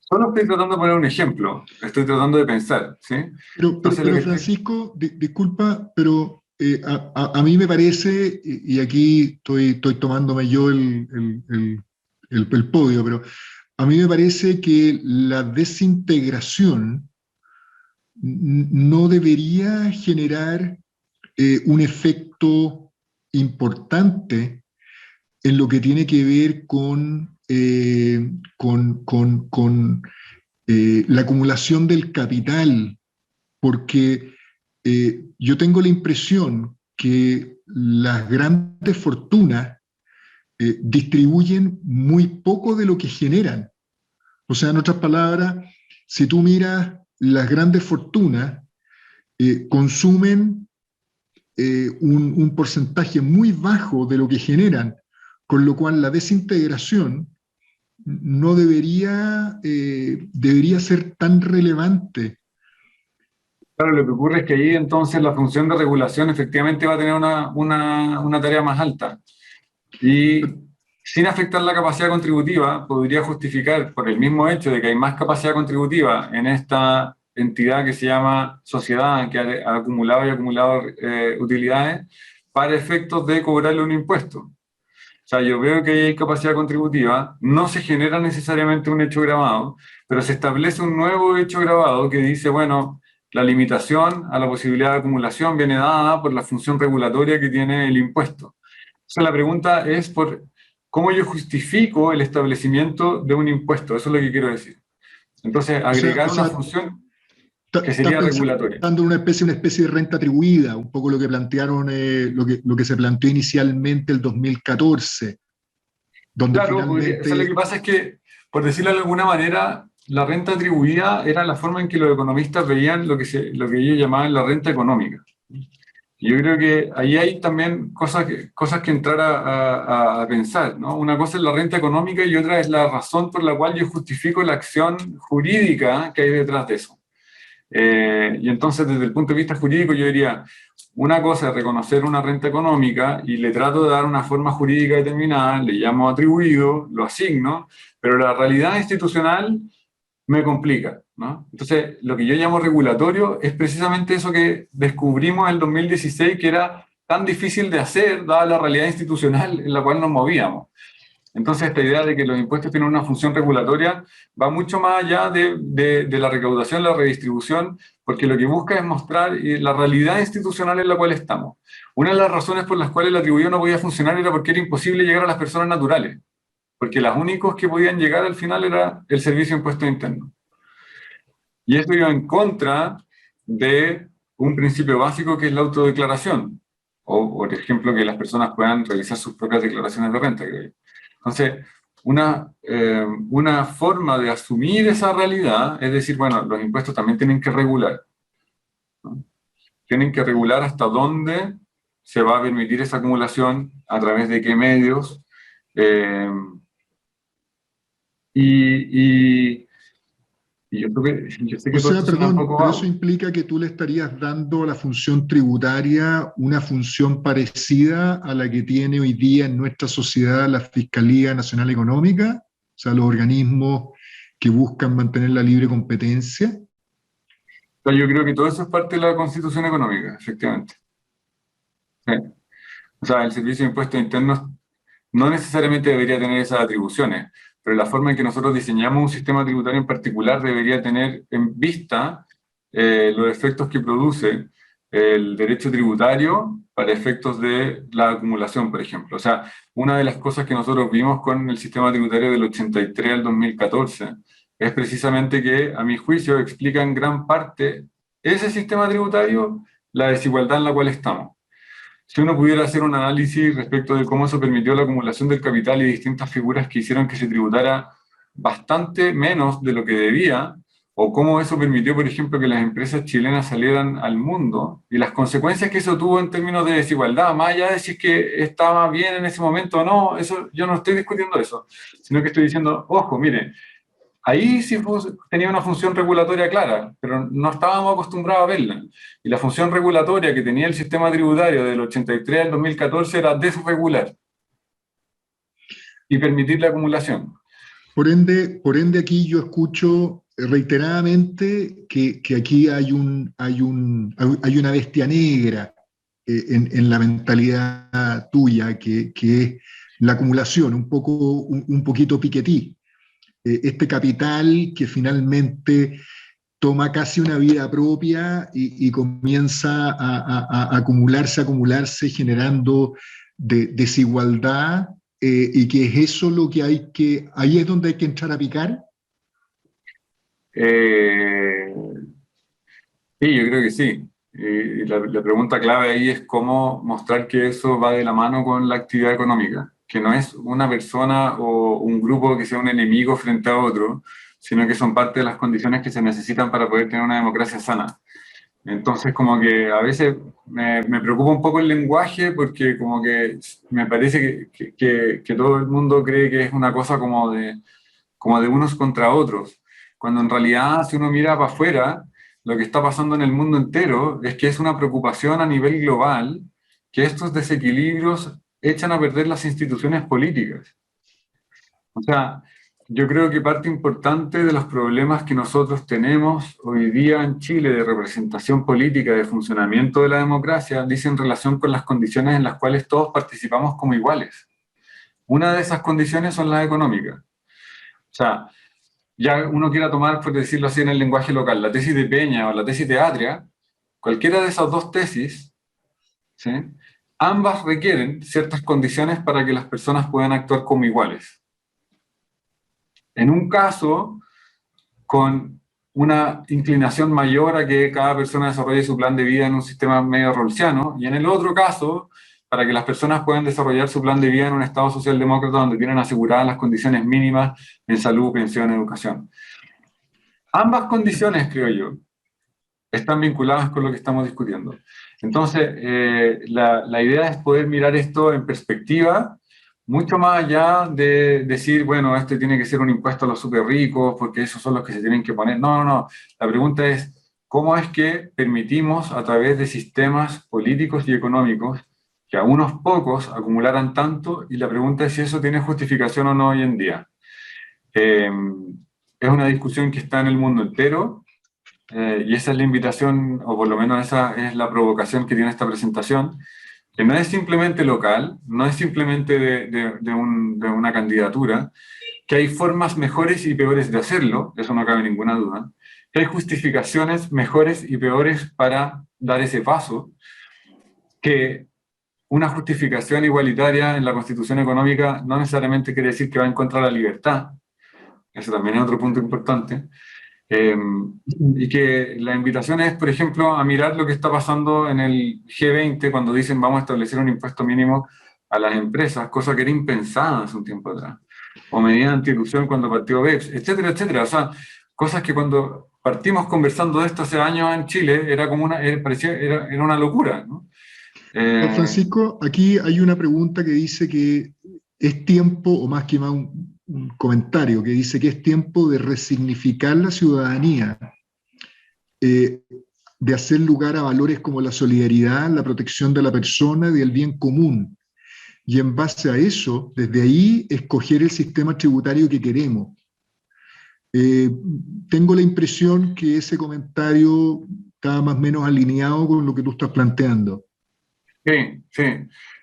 Solo estoy tratando de poner un ejemplo, estoy tratando de pensar, ¿sí? Pero Francisco, disculpa, pero a mí me parece, y aquí estoy tomándome yo el podio, pero a mí me parece que la desintegración no debería generar un efecto importante en lo que tiene que ver con la acumulación del capital, porque yo tengo la impresión que las grandes fortunas distribuyen muy poco de lo que generan. O sea, en otras palabras, si tú miras las grandes fortunas, consumen un porcentaje muy bajo de lo que generan, con lo cual la desintegración no debería ser tan relevante. Claro, lo que ocurre es que ahí entonces la función de regulación efectivamente va a tener una tarea más alta. Y sin afectar la capacidad contributiva, podría justificar, por el mismo hecho de que hay más capacidad contributiva en esta entidad que se llama sociedad, que ha acumulado y acumulado utilidades, para efectos de cobrarle un impuesto. O sea, yo veo que hay capacidad contributiva, no se genera necesariamente un hecho grabado, pero se establece un nuevo hecho grabado que dice, bueno, la limitación a la posibilidad de acumulación viene dada por la función regulatoria que tiene el impuesto. O sea, la pregunta es por cómo yo justifico el establecimiento de un impuesto, eso es lo que quiero decir. Entonces, agregar una función que sería regulatoria. Dando una especie de renta atribuida, un poco lo que plantearon, lo que se planteó inicialmente el 2014. Donde claro, finalmente... o sea, lo que pasa es que, por decirlo de alguna manera, la renta atribuida era la forma en que los economistas veían lo que ellos llamaban la renta económica. Y yo creo que ahí hay también cosas que entrar a pensar, ¿no? Una cosa es la renta económica y otra es la razón por la cual yo justifico la acción jurídica que hay detrás de eso. Y entonces, desde el punto de vista jurídico, yo diría, una cosa es reconocer una renta económica y le trato de dar una forma jurídica determinada, le llamo atribuido, lo asigno, pero la realidad institucional me complica, ¿no? Entonces, lo que yo llamo regulatorio es precisamente eso que descubrimos en el 2016, que era tan difícil de hacer, dada la realidad institucional en la cual nos movíamos. Entonces, esta idea de que los impuestos tienen una función regulatoria va mucho más allá de la recaudación, la redistribución, porque lo que busca es mostrar la realidad institucional en la cual estamos. Una de las razones por las cuales la atribuido no podía funcionar era porque era imposible llegar a las personas naturales, porque los únicos que podían llegar al final era el Servicio de Impuestos Internos. Y esto iba en contra de un principio básico que es la autodeclaración, o por ejemplo que las personas puedan realizar sus propias declaraciones de renta, creo yo. Entonces, una forma de asumir esa realidad es decir, bueno, los impuestos también tienen que regular, ¿no? Tienen que regular hasta dónde se va a permitir esa acumulación, a través de qué medios, Eh, y yo creo yo sé O que todo sea, esto suena un perdón, poco pero eso vago. implica que tú le estarías dando a la función tributaria una función parecida a la que tiene hoy día en nuestra sociedad la Fiscalía Nacional Económica, o sea, los organismos que buscan mantener la libre competencia. O sea, yo creo que todo eso es parte de la Constitución Económica, efectivamente. Sí. O sea, el Servicio de Impuestos Internos no necesariamente debería tener esas atribuciones, pero la forma en que nosotros diseñamos un sistema tributario en particular debería tener en vista los efectos que produce el derecho tributario para efectos de la acumulación, por ejemplo. O sea, una de las cosas que nosotros vimos con el sistema tributario del 83 al 2014 es precisamente que, a mi juicio, explica en gran parte ese sistema tributario la desigualdad en la cual estamos. Si uno pudiera hacer un análisis respecto de cómo eso permitió la acumulación del capital y distintas figuras que hicieron que se tributara bastante menos de lo que debía, o cómo eso permitió, por ejemplo, que las empresas chilenas salieran al mundo, y las consecuencias que eso tuvo en términos de desigualdad, más allá de si es que estaba bien en ese momento o no, eso, yo no estoy discutiendo eso, sino que estoy diciendo, ojo, mire, ahí sí tenía una función regulatoria clara, pero no estábamos acostumbrados a verla. Y la función regulatoria que tenía el sistema tributario del 83 al 2014 era desregular y permitir la acumulación. Por ende aquí yo escucho reiteradamente que aquí hay una bestia negra en la mentalidad tuya, que es la acumulación, un poquito Piketty. Este capital que finalmente toma casi una vida propia y comienza a acumularse, generando desigualdad, y que es eso lo que ahí es donde hay que entrar a picar. Eh, sí, yo creo que sí. La pregunta clave ahí es cómo mostrar que eso va de la mano con la actividad económica, que no es una persona o un grupo que sea un enemigo frente a otro, sino que son parte de las condiciones que se necesitan para poder tener una democracia sana. Entonces, como que a veces me preocupa un poco el lenguaje porque como que me parece que todo el mundo cree que es una cosa como de unos contra otros, cuando en realidad si uno mira para afuera, lo que está pasando en el mundo entero es que es una preocupación a nivel global que estos desequilibrios echan a perder las instituciones políticas. O sea, yo creo que parte importante de los problemas que nosotros tenemos hoy día en Chile de representación política, de funcionamiento de la democracia, dice en relación con las condiciones en las cuales todos participamos como iguales. Una de esas condiciones son las económicas. O sea, ya uno quiera tomar, por decirlo así en el lenguaje local, la tesis de Peña o la tesis de Atria, cualquiera de esas dos tesis, ¿sí? Ambas requieren ciertas condiciones para que las personas puedan actuar como iguales. En un caso, con una inclinación mayor a que cada persona desarrolle su plan de vida en un sistema medio rawlsiano, y en el otro caso, para que las personas puedan desarrollar su plan de vida en un Estado socialdemócrata donde tienen aseguradas las condiciones mínimas en salud, pensión, educación. Ambas condiciones, creo yo, están vinculadas con lo que estamos discutiendo. Entonces, la idea es poder mirar esto en perspectiva, mucho más allá de decir, bueno, este tiene que ser un impuesto a los súper ricos, porque esos son los que se tienen que poner. No, no, no. La pregunta es, ¿cómo es que permitimos a través de sistemas políticos y económicos que a unos pocos acumularan tanto? Y la pregunta es si eso tiene justificación o no hoy en día. Es una discusión que está en el mundo entero. Y esa es la invitación, o por lo menos esa es la provocación que tiene esta presentación, que no es simplemente local, no es simplemente de una candidatura, que hay formas mejores y peores de hacerlo, eso no cabe ninguna duda, que hay justificaciones mejores y peores para dar ese paso, que una justificación igualitaria en la Constitución Económica no necesariamente quiere decir que va en contra de la libertad, eso también es otro punto importante. Y que la invitación es, por ejemplo, a mirar lo que está pasando en el G20 cuando dicen vamos a establecer un impuesto mínimo a las empresas, cosa que era impensada hace un tiempo atrás, o medida anticorrupción cuando partió BEPS, etcétera, etcétera. O sea, cosas que cuando partimos conversando de esto hace años en Chile era como era una locura, ¿no? Francisco, aquí hay una pregunta que dice que es tiempo, o más que más un comentario que dice que es tiempo de resignificar la ciudadanía, eh, de hacer lugar a valores como la solidaridad, la protección de la persona y del bien común. Y en base a eso, desde ahí, escoger el sistema tributario que queremos. Eh, Tengo la impresión que ese comentario está más o menos alineado con lo que tú estás planteando. Sí, sí.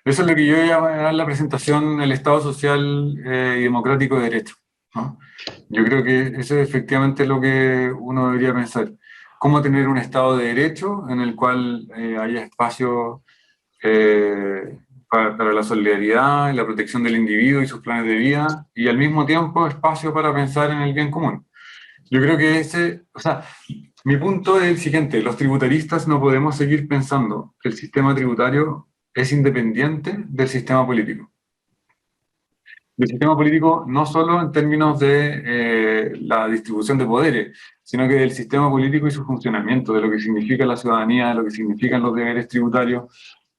Eso es lo que yo llamo en la presentación el Estado Social y Democrático de Derecho, ¿no? Yo creo que eso es efectivamente lo que uno debería pensar. Cómo tener un Estado de Derecho en el cual haya espacio para la solidaridad y la protección del individuo y sus planes de vida, y al mismo tiempo espacio para pensar en el bien común. Yo creo que o sea, mi punto es el siguiente: los tributaristas no podemos seguir pensando que el sistema tributario es independiente del sistema político. Del sistema político no solo en términos de la distribución de poderes, sino que del sistema político y su funcionamiento, de lo que significa la ciudadanía, de lo que significan los deberes tributarios,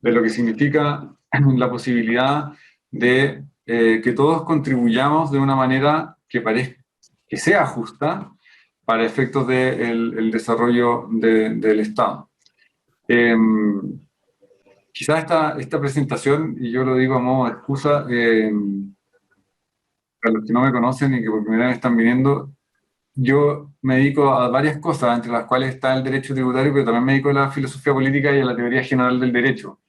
de lo que significa la posibilidad de que todos contribuyamos de una manera que sea justa para efectos del desarrollo del Estado. Quizás esta presentación, y yo lo digo a modo de excusa, para los que no me conocen y que por primera vez están viniendo, yo me dedico a varias cosas, entre las cuales está el derecho tributario, pero también me dedico a la filosofía política y a la teoría general del derecho.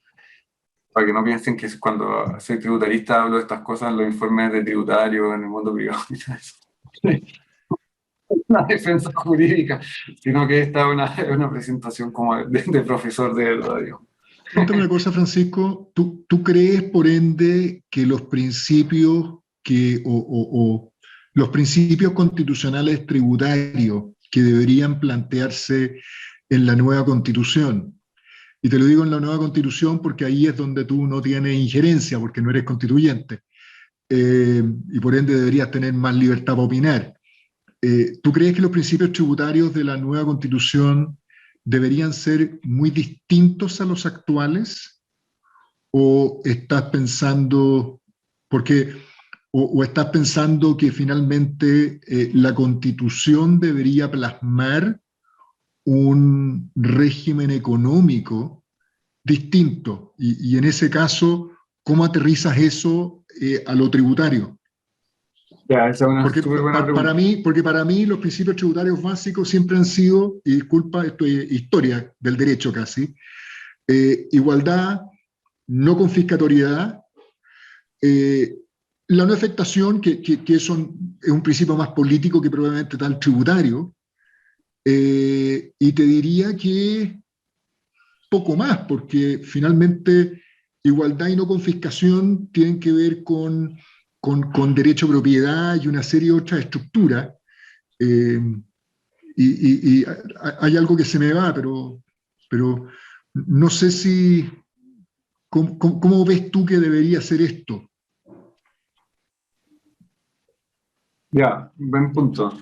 Para que no piensen que cuando soy tributarista hablo de estas cosas en los informes de tributario, en el mundo privado y todo eso. Una defensa jurídica, sino que esta es una presentación como de profesor de verdad, digamos. Cuéntame una cosa, Francisco. ¿Tú crees, por ende, que los principios o los principios constitucionales tributarios que deberían plantearse en la nueva constitución? Y te lo digo en la nueva constitución porque ahí es donde tú no tienes injerencia, porque no eres constituyente. Y por ende deberías tener más libertad para opinar. ¿Tú crees que los principios tributarios de la nueva constitución deberían ser muy distintos a los actuales? ¿O estás pensando, porque, o estás pensando que finalmente la constitución debería plasmar un régimen económico distinto? Y en ese caso, ¿cómo aterrizas eso a lo tributario? Ya, esa es una Porque súper buena pregunta. para mí los principios tributarios básicos siempre han sido, y disculpa, esto es historia del derecho casi, igualdad, no confiscatoriedad, eh, la no afectación, que es un principio más político que probablemente tal tributario, y te diría que poco más, porque finalmente igualdad y no confiscación tienen que ver con derecho a propiedad y una serie de otras estructuras. Eh, y hay algo que se me va, pero no sé si, ¿cómo ves tú que debería ser esto? Ya, buen punto.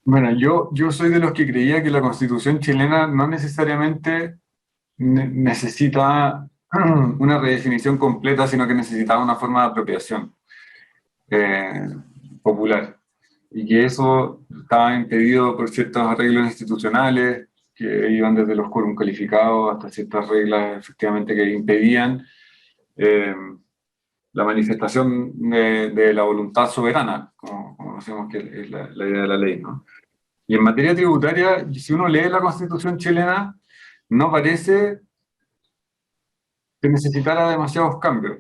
Bueno, yo soy de los que creía que la Constitución chilena no necesariamente necesita una redefinición completa, sino que necesitaba una forma de apropiación eh, popular. Y que eso estaba impedido por ciertos arreglos institucionales que iban desde los quórum calificados hasta ciertas reglas efectivamente que impedían eh, la manifestación de la voluntad soberana, como conocemos que es la idea de la ley, ¿no? Y en materia tributaria, si uno lee la Constitución chilena, no parece que necesitara demasiados cambios.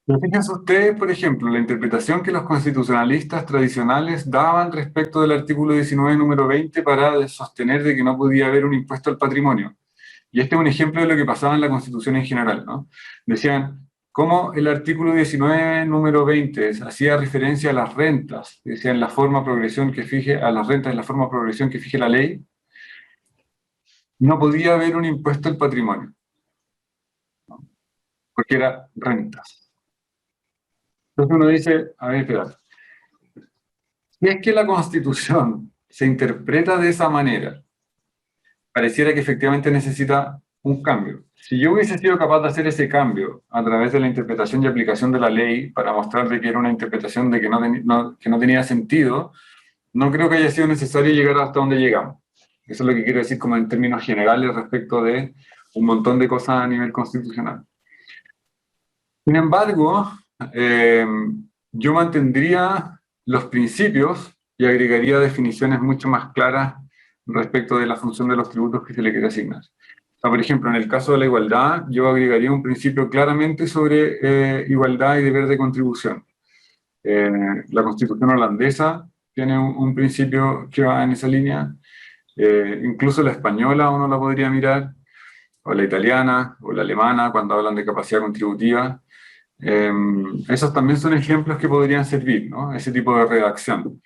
Pero fíjense ustedes, por ejemplo, la interpretación que los constitucionalistas tradicionales daban respecto del artículo 19, número 20, para sostener de que no podía haber un impuesto al patrimonio. Y este es un ejemplo de lo que pasaba en la Constitución en general, ¿no? Decían, cómo el artículo 19, número 20, hacía referencia a las rentas, decían la forma progresión que fije, a las rentas en la forma progresión que fije la ley, no podía haber un impuesto al patrimonio, ¿no? Porque era rentas. Entonces uno dice, a ver, espera, si es que la Constitución se interpreta de esa manera, pareciera que efectivamente necesita un cambio. Si yo hubiese sido capaz de hacer ese cambio a través de la interpretación y aplicación de la ley para mostrar de que era una interpretación de que que no tenía sentido, no creo que haya sido necesario llegar hasta donde llegamos. Eso es lo que quiero decir como en términos generales respecto de un montón de cosas a nivel constitucional. Sin embargo, yo mantendría los principios y agregaría definiciones mucho más claras respecto de la función de los tributos que se le quiere asignar. O sea, por ejemplo, en el caso de la igualdad, yo agregaría un principio claramente sobre igualdad y deber de contribución. La Constitución holandesa tiene un principio que va en esa línea. Incluso la española uno la podría mirar, o la italiana, o la alemana, cuando hablan de capacidad contributiva. Esos también son ejemplos que podrían servir, ¿no? Ese tipo de redacción.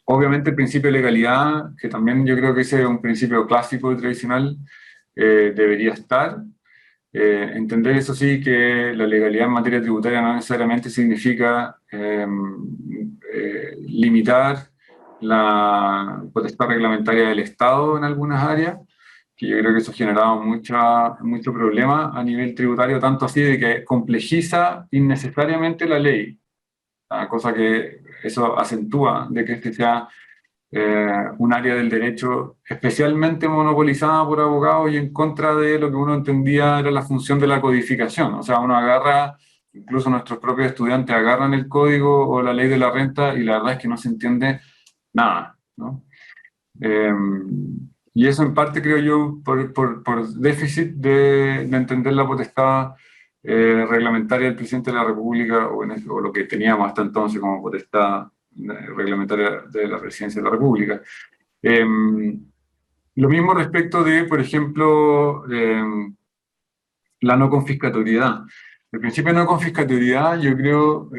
Obviamente el principio de legalidad, que también yo creo que ese es un principio clásico y tradicional, debería estar. Entender, eso sí, que la legalidad en materia tributaria no necesariamente significa limitar la potestad reglamentaria del Estado en algunas áreas, que yo creo que eso ha generado mucho problema a nivel tributario, tanto así de que complejiza innecesariamente la ley, cosa que eso acentúa de que este sea un área del derecho especialmente monopolizada por abogados y en contra de lo que uno entendía era la función de la codificación. O sea, uno agarra, incluso nuestros propios estudiantes agarran el código o la ley de la renta y la verdad es que no se entiende nada, ¿no? Y eso en parte creo yo por déficit de entender la potestad reglamentaria del presidente de la República o lo que teníamos hasta entonces como potestad reglamentaria de la presidencia de la República. Lo mismo respecto de, por ejemplo, la no confiscatoriedad. El principio de no confiscatoriedad, yo creo,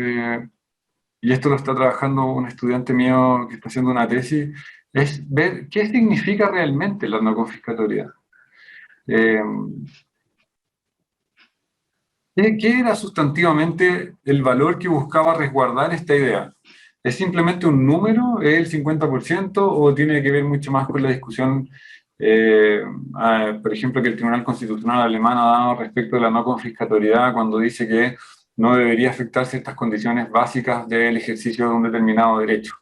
y esto lo está trabajando un estudiante mío que está haciendo una tesis, es ver qué significa realmente la no confiscatoriedad. ¿Qué era sustantivamente el valor que buscaba resguardar esta idea? ¿Es simplemente un número? ¿Es el 50%? ¿O tiene que ver mucho más con la discusión, por ejemplo, que el Tribunal Constitucional alemán ha dado respecto de la no confiscatoriedad cuando dice que no debería afectar ciertas condiciones básicas del ejercicio de un determinado derecho?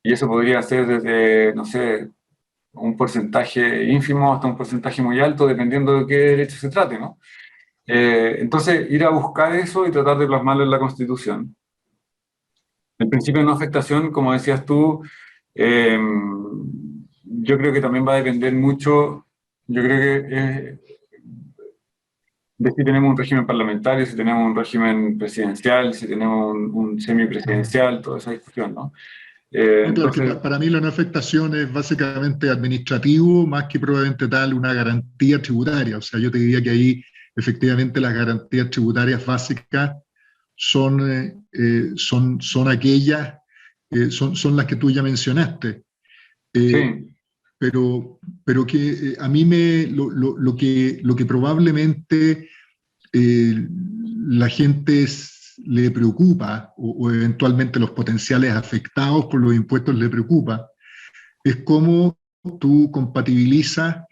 Y eso podría ser desde, no sé, un porcentaje ínfimo hasta un porcentaje muy alto, dependiendo de qué derecho se trate, ¿no? Entonces, ir a buscar eso y tratar de plasmarlo en la Constitución. El principio de no afectación, como decías tú, yo creo que también va a depender mucho, yo creo que de si tenemos un régimen parlamentario, si tenemos un régimen presidencial, si tenemos un semipresidencial, toda esa discusión, ¿no? No, claro, que para mí la no afectación es básicamente administrativo, más que probablemente tal una garantía tributaria. O sea, yo te diría que ahí efectivamente las garantías tributarias básicas son aquellas, son las que tú ya mencionaste. Sí. Pero que a mí lo que probablemente la gente le preocupa, o eventualmente los potenciales afectados por los impuestos le preocupa, es cómo tú compatibilizas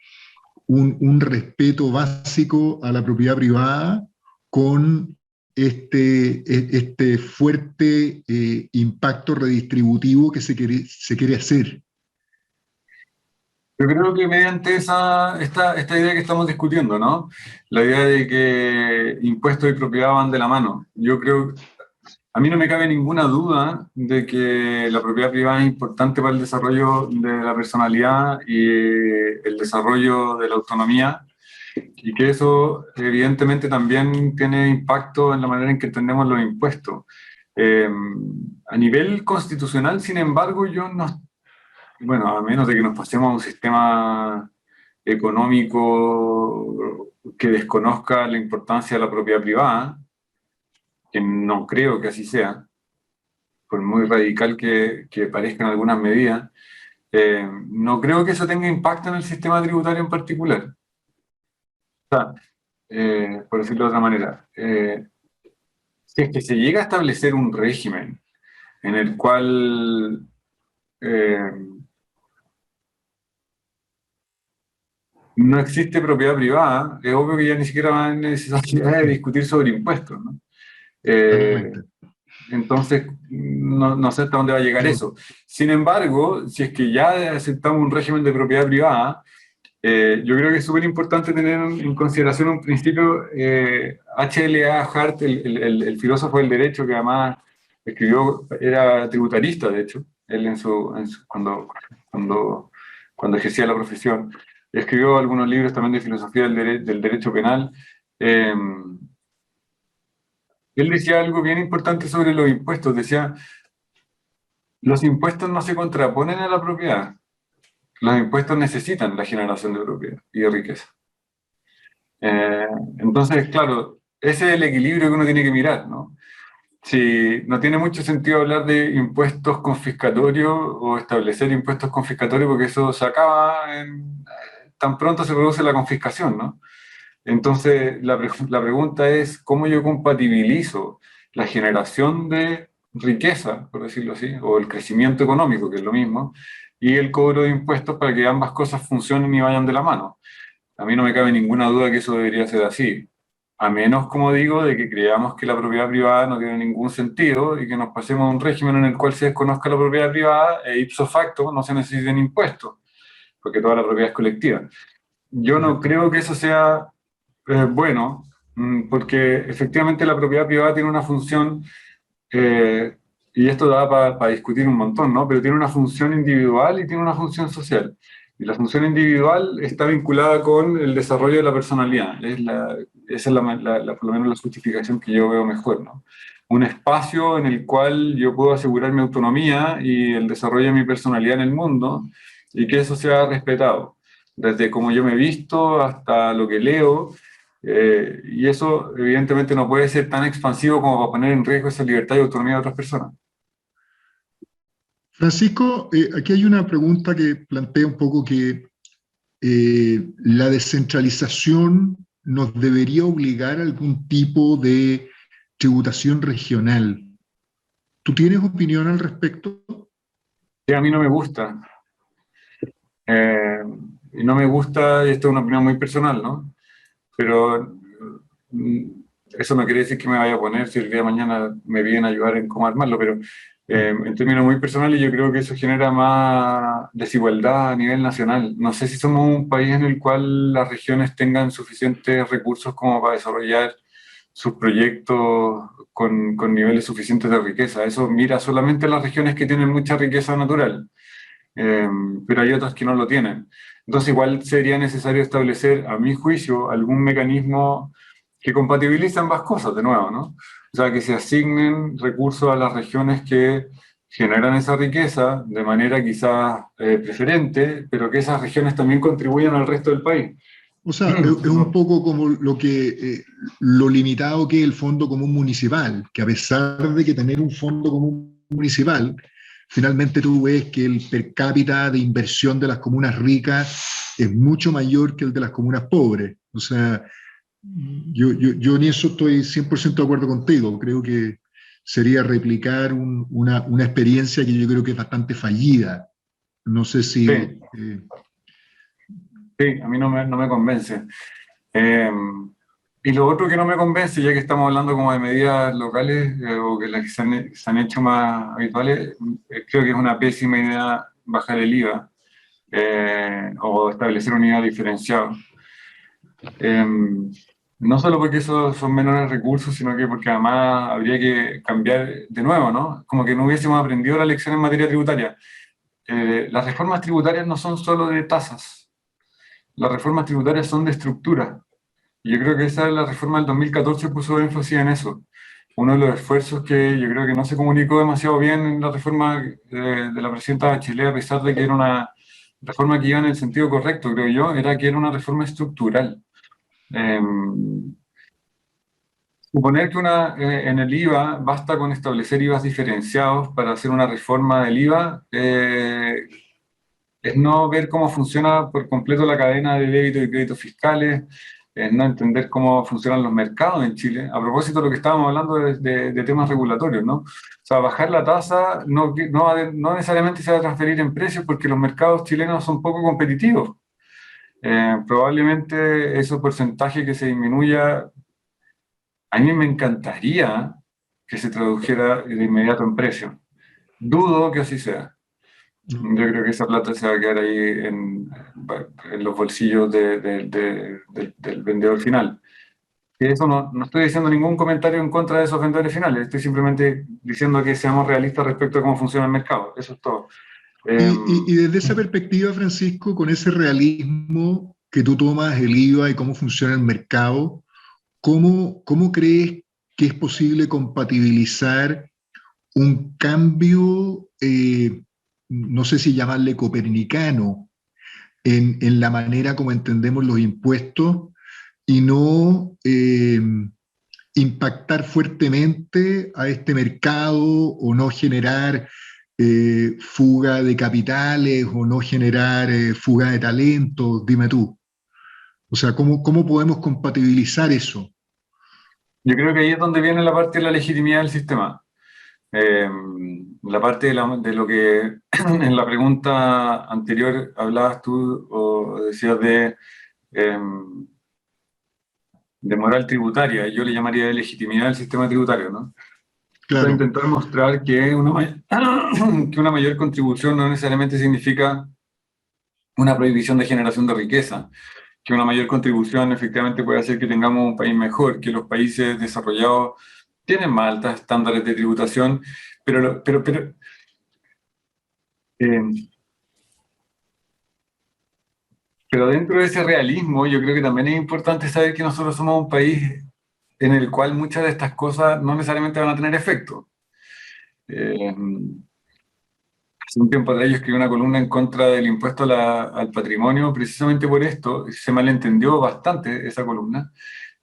un respeto básico a la propiedad privada con este fuerte impacto redistributivo que se quiere hacer. Yo creo que mediante esta idea que estamos discutiendo, ¿no? La idea de que impuestos y propiedad van de la mano. Yo creo, a mí no me cabe ninguna duda de que la propiedad privada es importante para el desarrollo de la personalidad y el desarrollo de la autonomía, y que eso evidentemente también tiene impacto en la manera en que entendemos los impuestos. A nivel constitucional, sin embargo, yo no... Bueno, a menos de que nos pasemos a un sistema económico que desconozca la importancia de la propiedad privada, que no creo que así sea, por muy radical que parezca en algunas medidas, no creo que eso tenga impacto en el sistema tributario en particular. O sea, por decirlo de otra manera, si es que se llega a establecer un régimen en el cual no existe propiedad privada, es obvio que ya ni siquiera hay necesidad de discutir sobre impuestos, ¿no? Entonces, no sé hasta dónde va a llegar eso. Sin embargo, si es que ya aceptamos un régimen de propiedad privada, yo creo que es súper importante tener en consideración un principio. H.L.A. Hart, el filósofo del derecho, que además escribió, era tributarista, de hecho, él cuando ejercía la profesión, escribió algunos libros también de filosofía del derecho penal. Él decía algo bien importante sobre los impuestos. Decía, los impuestos no se contraponen a la propiedad. Los impuestos necesitan la generación de propiedad y de riqueza. Entonces, claro, ese es el equilibrio que uno tiene que mirar, ¿no? Si no tiene mucho sentido hablar de impuestos confiscatorios o establecer impuestos confiscatorios, porque eso se acaba tan pronto se produce la confiscación, ¿no? Entonces, la pregunta es, ¿cómo yo compatibilizo la generación de riqueza, por decirlo así, o el crecimiento económico, que es lo mismo, y el cobro de impuestos para que ambas cosas funcionen y vayan de la mano? A mí no me cabe ninguna duda que eso debería ser así, a menos, como digo, de que creamos que la propiedad privada no tiene ningún sentido y que nos pasemos a un régimen en el cual se desconozca la propiedad privada e ipso facto no se necesiten impuestos, porque toda la propiedad es colectiva. Yo no creo que eso sea bueno, porque efectivamente la propiedad privada tiene una función, y esto da para discutir un montón, ¿no? Pero tiene una función individual y tiene una función social. Y la función individual está vinculada con el desarrollo de la personalidad. Esa es por lo menos la justificación que yo veo mejor, ¿no? Un espacio en el cual yo puedo asegurar mi autonomía y el desarrollo de mi personalidad en el mundo, y que eso sea respetado, desde cómo yo me visto hasta lo que leo. Y eso evidentemente no puede ser tan expansivo como para poner en riesgo esa libertad y autonomía de otras personas. Francisco, aquí hay una pregunta que plantea un poco que la descentralización nos debería obligar a algún tipo de tributación regional. ¿Tú tienes opinión al respecto? Sí, a mí no me gusta. Y no me gusta, y esto es una opinión muy personal, ¿no? Pero eso no quiere decir que me vaya a poner si el día de mañana me vienen a ayudar en cómo armarlo, pero en términos muy personales yo creo que eso genera más desigualdad a nivel nacional. No sé si somos un país en el cual las regiones tengan suficientes recursos como para desarrollar sus proyectos con niveles suficientes de riqueza. Eso mira solamente a las regiones que tienen mucha riqueza natural, pero hay otras que no lo tienen. Entonces igual sería necesario establecer, a mi juicio, algún mecanismo que compatibilice ambas cosas, de nuevo, ¿no? O sea, que se asignen recursos a las regiones que generan esa riqueza de manera quizás preferente, pero que esas regiones también contribuyan al resto del país. O sea, es un poco como lo limitado que es el Fondo Común Municipal, que a pesar de que tener un Fondo Común Municipal, finalmente tú ves que el per cápita de inversión de las comunas ricas es mucho mayor que el de las comunas pobres. O sea, yo en eso estoy 100% de acuerdo contigo. Creo que sería replicar una experiencia que yo creo que es bastante fallida. No sé si... Sí. Sí, a mí no me convence. Y lo otro que no me convence, ya que estamos hablando como de medidas locales o que las que se han hecho más habituales, creo que es una pésima idea bajar el IVA o establecer un IVA diferenciado. No solo porque esos son menores recursos, sino que porque además habría que cambiar de nuevo, ¿no? Como que no hubiésemos aprendido la lección en materia tributaria. Las reformas tributarias no son solo de tasas. Las reformas tributarias son de estructura. Y yo creo que esa es la reforma del 2014 puso énfasis en eso. Uno de los esfuerzos que yo creo que no se comunicó demasiado bien en la reforma de la presidenta Bachelet, a pesar de que era una reforma que iba en el sentido correcto, creo yo, era que era una reforma estructural. Suponer que en el IVA basta con establecer IVAs diferenciados para hacer una reforma del IVA es no ver cómo funciona por completo la cadena de débito y crédito fiscales, es no entender cómo funcionan los mercados en Chile. A propósito de lo que estábamos hablando de temas regulatorios, ¿no? O sea, bajar la tasa no necesariamente se va a transferir en precios porque los mercados chilenos son poco competitivos. Probablemente ese porcentaje que se disminuya, a mí me encantaría que se tradujera de inmediato en precio. Dudo que así sea. Yo creo que esa plata se va a quedar ahí en los bolsillos del vendedor final. Y eso no estoy diciendo ningún comentario en contra de esos vendedores finales, estoy simplemente diciendo que seamos realistas respecto a cómo funciona el mercado. Eso es todo. Y desde esa perspectiva, Francisco, con ese realismo que tú tomas el IVA y cómo funciona el mercado, ¿cómo crees que es posible compatibilizar un cambio, no sé si llamarle copernicano, en la manera como entendemos los impuestos y no impactar fuertemente a este mercado o no generar fuga de capitales o no generar fuga de talentos? Dime tú. O sea, ¿cómo podemos compatibilizar eso? Yo creo que ahí es donde viene la parte de la legitimidad del sistema. La parte de lo que en la pregunta anterior hablabas tú o decías de moral tributaria, yo le llamaría de legitimidad del sistema tributario, ¿no? Para Claro. intentar mostrar que una mayor contribución no necesariamente significa una prohibición de generación de riqueza, que una mayor contribución efectivamente puede hacer que tengamos un país mejor, que los países desarrollados tienen más altos estándares de tributación, eh, pero dentro de ese realismo yo creo que también es importante saber que nosotros somos un país en el cual muchas de estas cosas no necesariamente van a tener efecto. Hace un tiempo atrás yo escribí una columna en contra del impuesto al patrimonio, precisamente por esto, se malentendió bastante esa columna.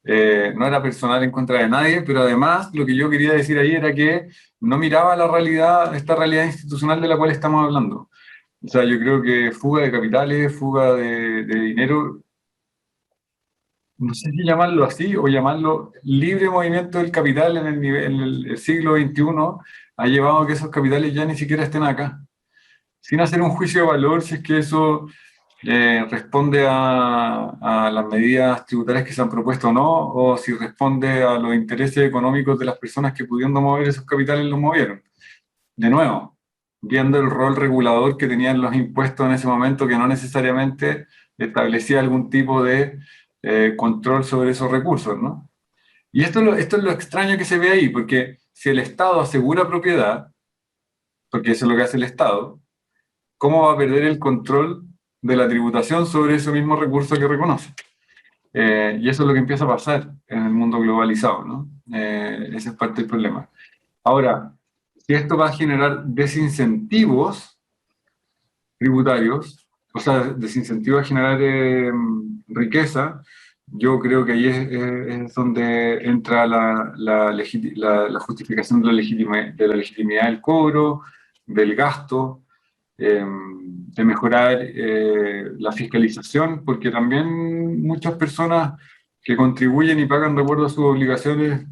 No era personal en contra de nadie, pero además lo que yo quería decir ahí era que no miraba la realidad, esta realidad institucional de la cual estamos hablando. O sea, yo creo que fuga de capitales, fuga de dinero, no sé si llamarlo así o llamarlo libre movimiento del capital en el siglo XXI, ha llevado a que esos capitales ya ni siquiera estén acá. Sin hacer un juicio de valor, si es que eso responde a las medidas tributarias que se han propuesto o no, o si responde a los intereses económicos de las personas que pudiendo mover esos capitales los movieron. De nuevo, viendo el rol regulador que tenían los impuestos en ese momento, que no necesariamente establecía algún tipo de control sobre esos recursos, ¿no? Y esto es lo extraño que se ve ahí, porque si el Estado asegura propiedad, porque eso es lo que hace el Estado, ¿cómo va a perder el control de la tributación sobre ese mismo recurso que reconoce? Y eso es lo que empieza a pasar en el mundo globalizado, ¿no? Ese es parte del problema. Ahora, si esto va a generar desincentivos tributarios, o sea, desincentivos a generar riqueza, yo creo que ahí es donde entra la justificación de la legitimidad del cobro, del gasto, de mejorar la fiscalización, porque también muchas personas que contribuyen y pagan de acuerdo a sus obligaciones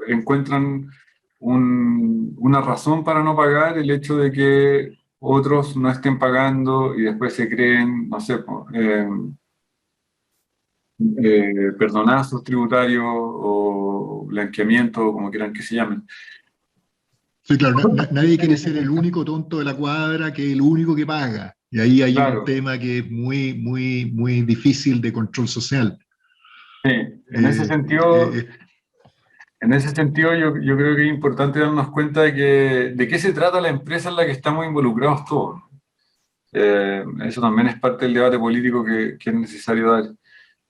encuentran una razón para no pagar el hecho de que otros no estén pagando y después se creen, no sé, perdonazos tributarios o blanqueamiento, como quieran que se llamen. Sí, claro, nadie quiere ser el único tonto de la cuadra, que es el único que paga. Y ahí hay Claro. un tema que es muy difícil de control social. Sí, en ese sentido, yo creo que es importante darnos cuenta de qué se trata la empresa en la que estamos involucrados todos. Eso también es parte del debate político que es necesario dar.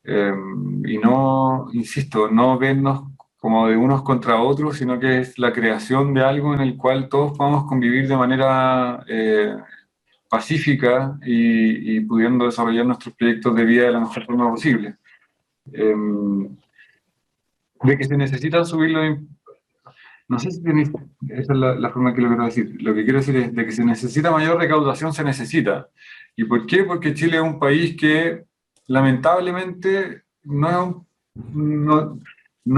Y no, insisto, no vernos como de unos contra otros, sino que es la creación de algo en el cual todos podamos convivir de manera pacífica y pudiendo desarrollar nuestros proyectos de vida de la mejor forma posible. De que se necesitan subir los... No sé si tenéis... Esa es la forma que lo quiero decir. Lo que quiero decir es de que se necesita mayor recaudación, se necesita. ¿Y por qué? Porque Chile es un país que lamentablemente no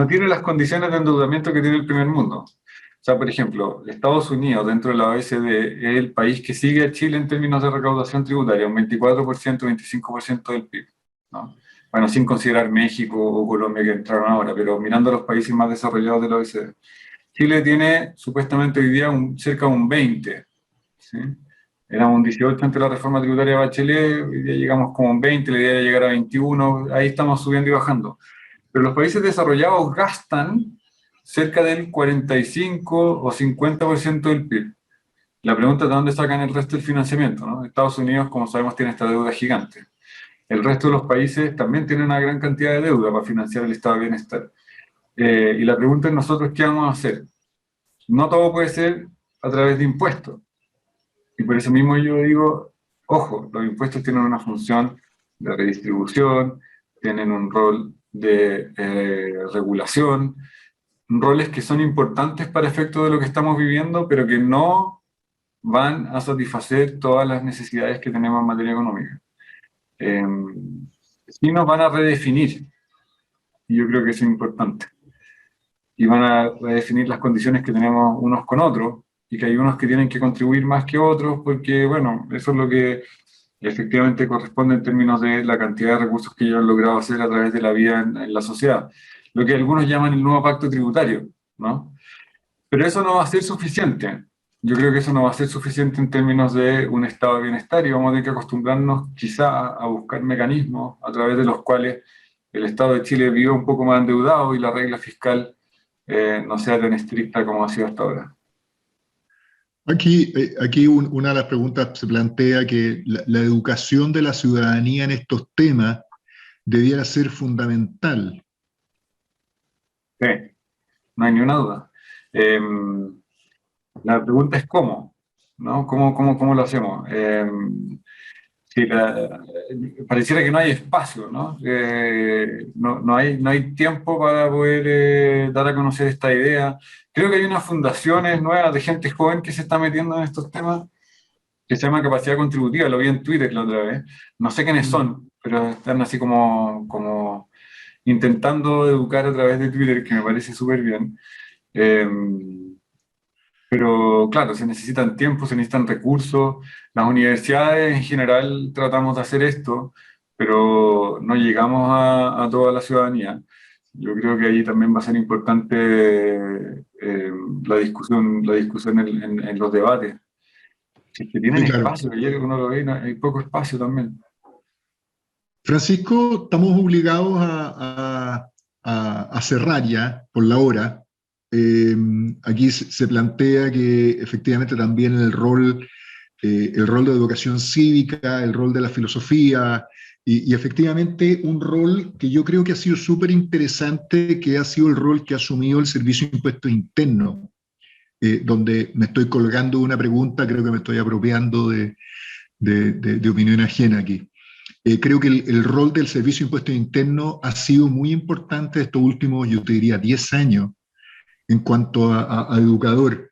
tiene las condiciones de endeudamiento que tiene el primer mundo. O sea, por ejemplo, Estados Unidos, dentro de la OECD, es el país que sigue a Chile en términos de recaudación tributaria, un 24%, 25% del PIB, ¿no? Bueno, sin considerar México o Colombia que entraron ahora, pero mirando a los países más desarrollados de la OECD. Chile tiene supuestamente hoy día cerca de un 20%, ¿sí? Era un 18% ante la reforma tributaria de Bachelet, hoy día llegamos como un 20%, la idea era llegar a 21%, ahí estamos subiendo y bajando. Pero los países desarrollados gastan cerca del 45 o 50% del PIB. La pregunta es de dónde sacan el resto del financiamiento, ¿no? Estados Unidos, como sabemos, tiene esta deuda gigante. El resto de los países también tienen una gran cantidad de deuda para financiar el estado de bienestar. Y la pregunta es nosotros, ¿qué vamos a hacer? No todo puede ser a través de impuestos. Y por eso mismo yo digo, ojo, los impuestos tienen una función de redistribución, tienen un rol de regulación, roles que son importantes para efectos de lo que estamos viviendo, pero que no van a satisfacer todas las necesidades que tenemos en materia económica. Sí nos van a redefinir, y yo creo que eso es importante. Y van a redefinir las condiciones que tenemos unos con otros, y que hay unos que tienen que contribuir más que otros, porque, bueno, eso es lo que efectivamente corresponde en términos de la cantidad de recursos que ellos han logrado hacer a través de la vida en la sociedad. Lo que algunos llaman el nuevo pacto tributario, ¿no? Pero eso no va a ser suficiente. Yo creo que eso no va a ser suficiente en términos de un estado de bienestar y vamos a tener que acostumbrarnos quizá a buscar mecanismos a través de los cuales el Estado de Chile viva un poco más endeudado y la regla fiscal no sea tan estricta como ha sido hasta ahora. Aquí una de las preguntas se plantea que la educación de la ciudadanía en estos temas debiera ser fundamental. Sí, no hay ni una duda. La pregunta es cómo, ¿no? ¿Cómo lo hacemos? Sí, pareciera que no hay espacio, ¿no? No hay tiempo para poder dar a conocer esta idea. Creo que hay unas fundaciones nuevas de gente joven que se está metiendo en estos temas, que se llama Capacidad Contributiva, lo vi en Twitter la otra vez. No sé quiénes son, pero están así como intentando educar a través de Twitter, que me parece súper bien. Pero claro, se necesitan tiempo, se necesitan recursos. Las universidades en general tratamos de hacer esto, pero no llegamos a toda la ciudadanía. Yo creo que ahí también va a ser importante la discusión en los debates. Si es que tienen Sí, claro. espacio, ayer uno lo ve, hay poco espacio también. Francisco, estamos obligados a cerrar ya por la hora. Aquí se plantea que efectivamente también el rol de educación cívica, el rol de la filosofía, y efectivamente un rol que yo creo que ha sido súper interesante, que ha sido el rol que ha asumido el Servicio de Impuestos Internos, donde me estoy colgando una pregunta, creo que me estoy apropiando de opinión ajena aquí. Creo que el rol del Servicio de Impuestos Internos ha sido muy importante estos últimos, yo te diría, 10 años en cuanto a educador.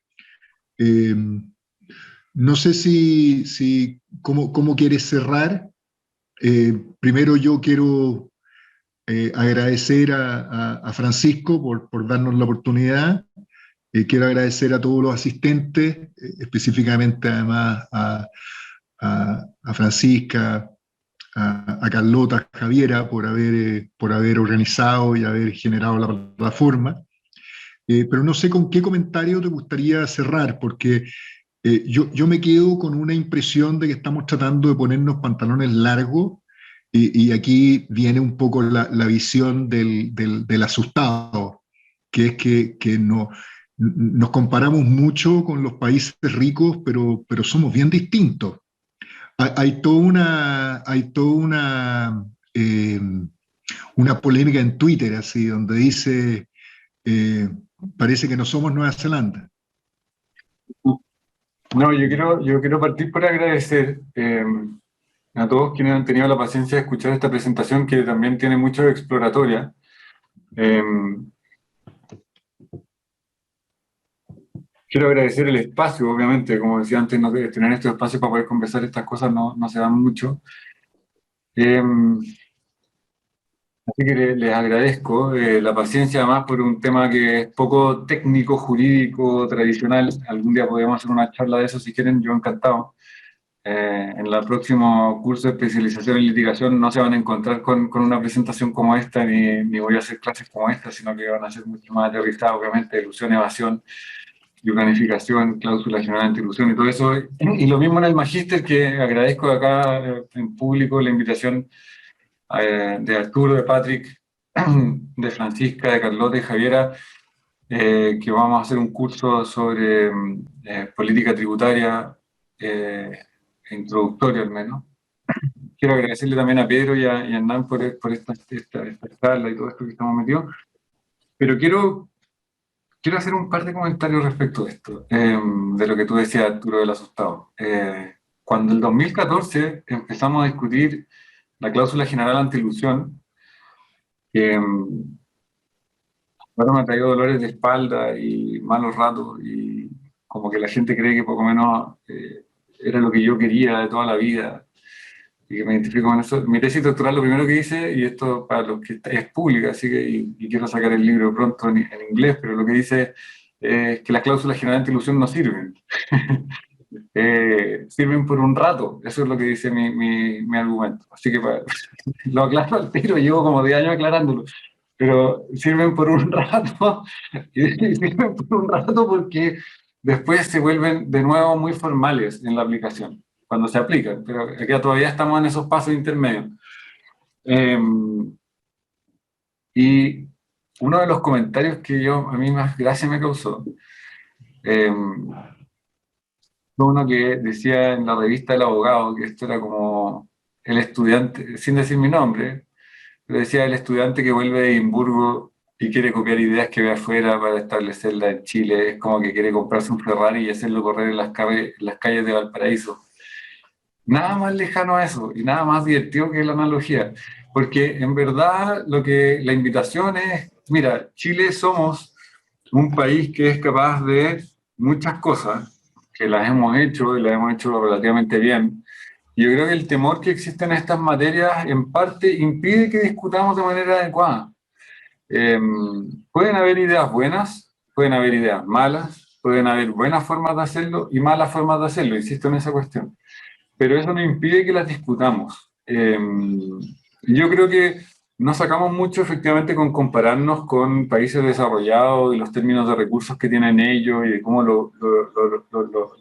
No sé cómo quieres cerrar. Primero yo quiero agradecer a Francisco por darnos la oportunidad. Quiero agradecer a todos los asistentes, específicamente además a Francisca, a Carlota, a Javiera, por haber organizado y haber generado la plataforma. Pero no sé con qué comentario te gustaría cerrar, porque yo me quedo con una impresión de que estamos tratando de ponernos pantalones largos, y aquí viene un poco la visión del asustado, que es que nos comparamos mucho con los países ricos, pero somos bien distintos. Hay toda una polémica en Twitter, así, donde dice, parece que no somos Nueva Zelanda. No, yo quiero partir por agradecer a todos quienes han tenido la paciencia de escuchar esta presentación, que también tiene mucho de exploratoria. Quiero agradecer el espacio, obviamente, como decía antes, tener estos espacios para poder conversar estas cosas no se dan mucho. Así que les agradezco la paciencia, además por un tema que es poco técnico, jurídico, tradicional. Algún día podemos hacer una charla de eso si quieren, yo encantado. En el próximo curso de especialización en litigación no se van a encontrar con una presentación como esta, ni voy a hacer clases como esta, sino que van a ser mucho más aterrizadas, obviamente, ilusión, evasión y planificación, cláusula general anti-ilusión y todo eso. Y lo mismo en el magíster, que agradezco acá en público la invitación de Arturo, de Patrick, de Francisca, de Carlota y Javiera, que vamos a hacer un curso sobre política tributaria, introductorio al menos. Quiero agradecerle también a Pedro y a Hernán por esta charla y todo esto que estamos metidos, pero quiero hacer un par de comentarios respecto a esto, de lo que tú decías, Arturo, del asustado. Cuando en 2014 empezamos a discutir la cláusula general anti-ilusión, que ahora me ha traído dolores de espalda y malos ratos, y como que la gente cree que poco menos era lo que yo quería de toda la vida, y que me identifico con eso. Mi tesis doctoral, lo primero que hice, y esto para los que es pública, así que y quiero sacar el libro pronto en inglés, pero lo que dice es que las cláusulas generales de ilusión no sirven. Sirven por un rato, eso es lo que dice mi argumento. Así que lo aclaro al tiro, llevo como 10 años aclarándolo, pero sirven por un rato, y sirven por un rato porque después se vuelven de nuevo muy formales en la aplicación, cuando se aplican, pero acá todavía estamos en esos pasos intermedios. Y uno de los comentarios que a mí más gracia me causó, uno que decía en la revista El Abogado, que esto era como el estudiante, sin decir mi nombre, pero decía el estudiante que vuelve de Edimburgo y quiere copiar ideas que ve afuera para establecerlas en Chile. Es como que quiere comprarse un Ferrari y hacerlo correr en las calles de Valparaíso. Nada más lejano a eso y nada más divertido que la analogía, porque en verdad la invitación es, mira, Chile somos un país que es capaz de muchas cosas, que las hemos hecho y las hemos hecho relativamente bien. Y yo creo que el temor que existe en estas materias en parte impide que discutamos de manera adecuada. Pueden haber ideas buenas, pueden haber ideas malas, pueden haber buenas formas de hacerlo y malas formas de hacerlo, insisto en esa cuestión. Pero eso no impide que las discutamos. Yo creo que no sacamos mucho efectivamente con compararnos con países desarrollados y los términos de recursos que tienen ellos y de cómo lo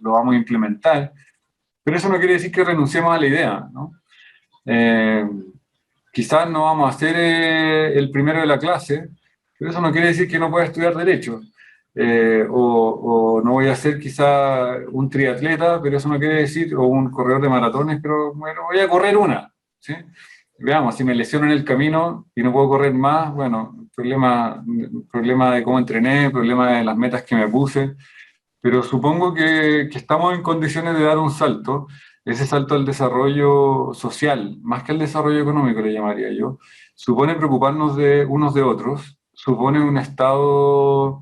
vamos a implementar, pero eso no quiere decir que renunciemos a la idea, ¿no? Quizás no vamos a ser el primero de la clase, pero eso no quiere decir que no pueda estudiar Derecho. O no voy a ser quizá un triatleta, pero eso no quiere decir, o un corredor de maratones, pero bueno, voy a correr una, ¿sí? Veamos, si me lesiono en el camino y no puedo correr más, bueno, problema de cómo entrené, problema de las metas que me puse, pero supongo que estamos en condiciones de dar un salto, ese salto al desarrollo social, más que al desarrollo económico le llamaría yo, supone preocuparnos de unos de otros, supone un estado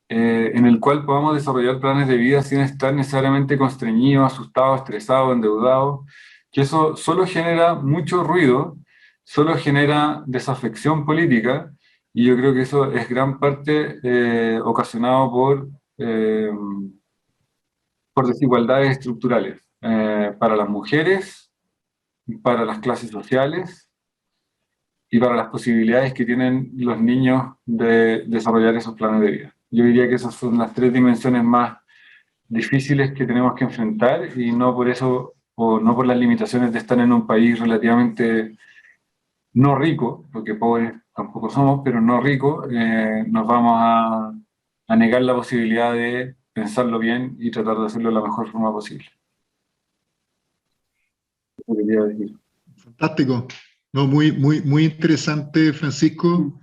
en el cual podamos desarrollar planes de vida sin estar necesariamente constreñidos, asustados, estresados, endeudados, que eso solo genera mucho ruido, solo genera desafección política, y yo creo que eso es gran parte ocasionado por desigualdades estructurales para las mujeres, para las clases sociales y para las posibilidades que tienen los niños de desarrollar esos planes de vida. Yo diría que esas son las 3 dimensiones más difíciles que tenemos que enfrentar, y no por eso, o no por las limitaciones de estar en un país relativamente no rico, porque pobres tampoco somos, pero no rico, nos vamos a negar la posibilidad de pensarlo bien y tratar de hacerlo de la mejor forma posible. Eso quería decir. Fantástico. No, muy interesante, Francisco.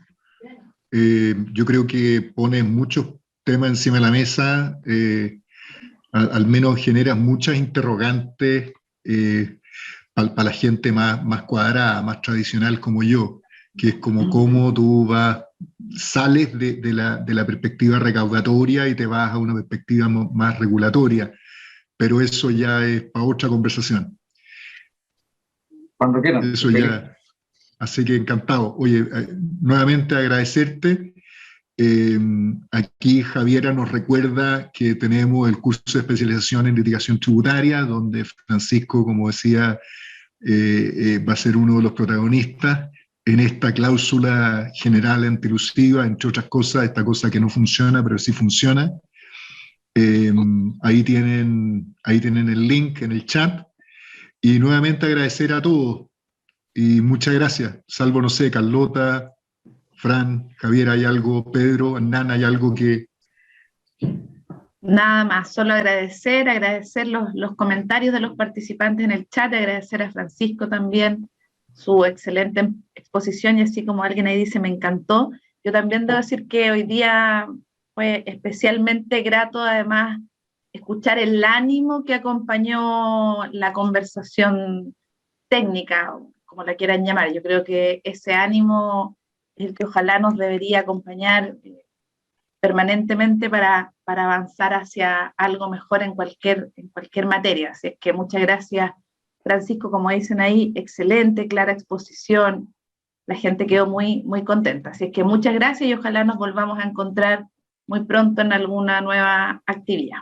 Yo creo que pones muchos temas encima de la mesa, al menos generas muchas interrogantes para la gente más cuadrada, más tradicional como yo, que es como cómo tú sales de la perspectiva recaudatoria y te vas a una perspectiva más regulatoria, pero eso ya es para otra conversación. Cuando quieran. Eso ya... Así que encantado. Oye, nuevamente agradecerte. Aquí Javiera nos recuerda que tenemos el curso de especialización en litigación tributaria, donde Francisco, como decía, va a ser uno de los protagonistas en esta cláusula general antielusiva, entre otras cosas, esta cosa que no funciona, pero sí funciona. Ahí tienen el link en el chat. Y nuevamente agradecer a todos. Y muchas gracias. Salvo, no sé, Carlota, Fran, Javier, ¿hay algo? Pedro, Hernán, ¿hay algo que...? Nada más, solo agradecer los comentarios de los participantes en el chat, agradecer a Francisco también su excelente exposición, y así como alguien ahí dice, me encantó. Yo también debo decir que hoy día fue especialmente grato, además, escuchar el ánimo que acompañó la conversación técnica, como la quieran llamar. Yo creo que ese ánimo es el que ojalá nos debería acompañar permanentemente para avanzar hacia algo mejor en cualquier materia. Así es que muchas gracias, Francisco, como dicen ahí, excelente, clara exposición, la gente quedó muy, muy contenta. Así es que muchas gracias y ojalá nos volvamos a encontrar muy pronto en alguna nueva actividad.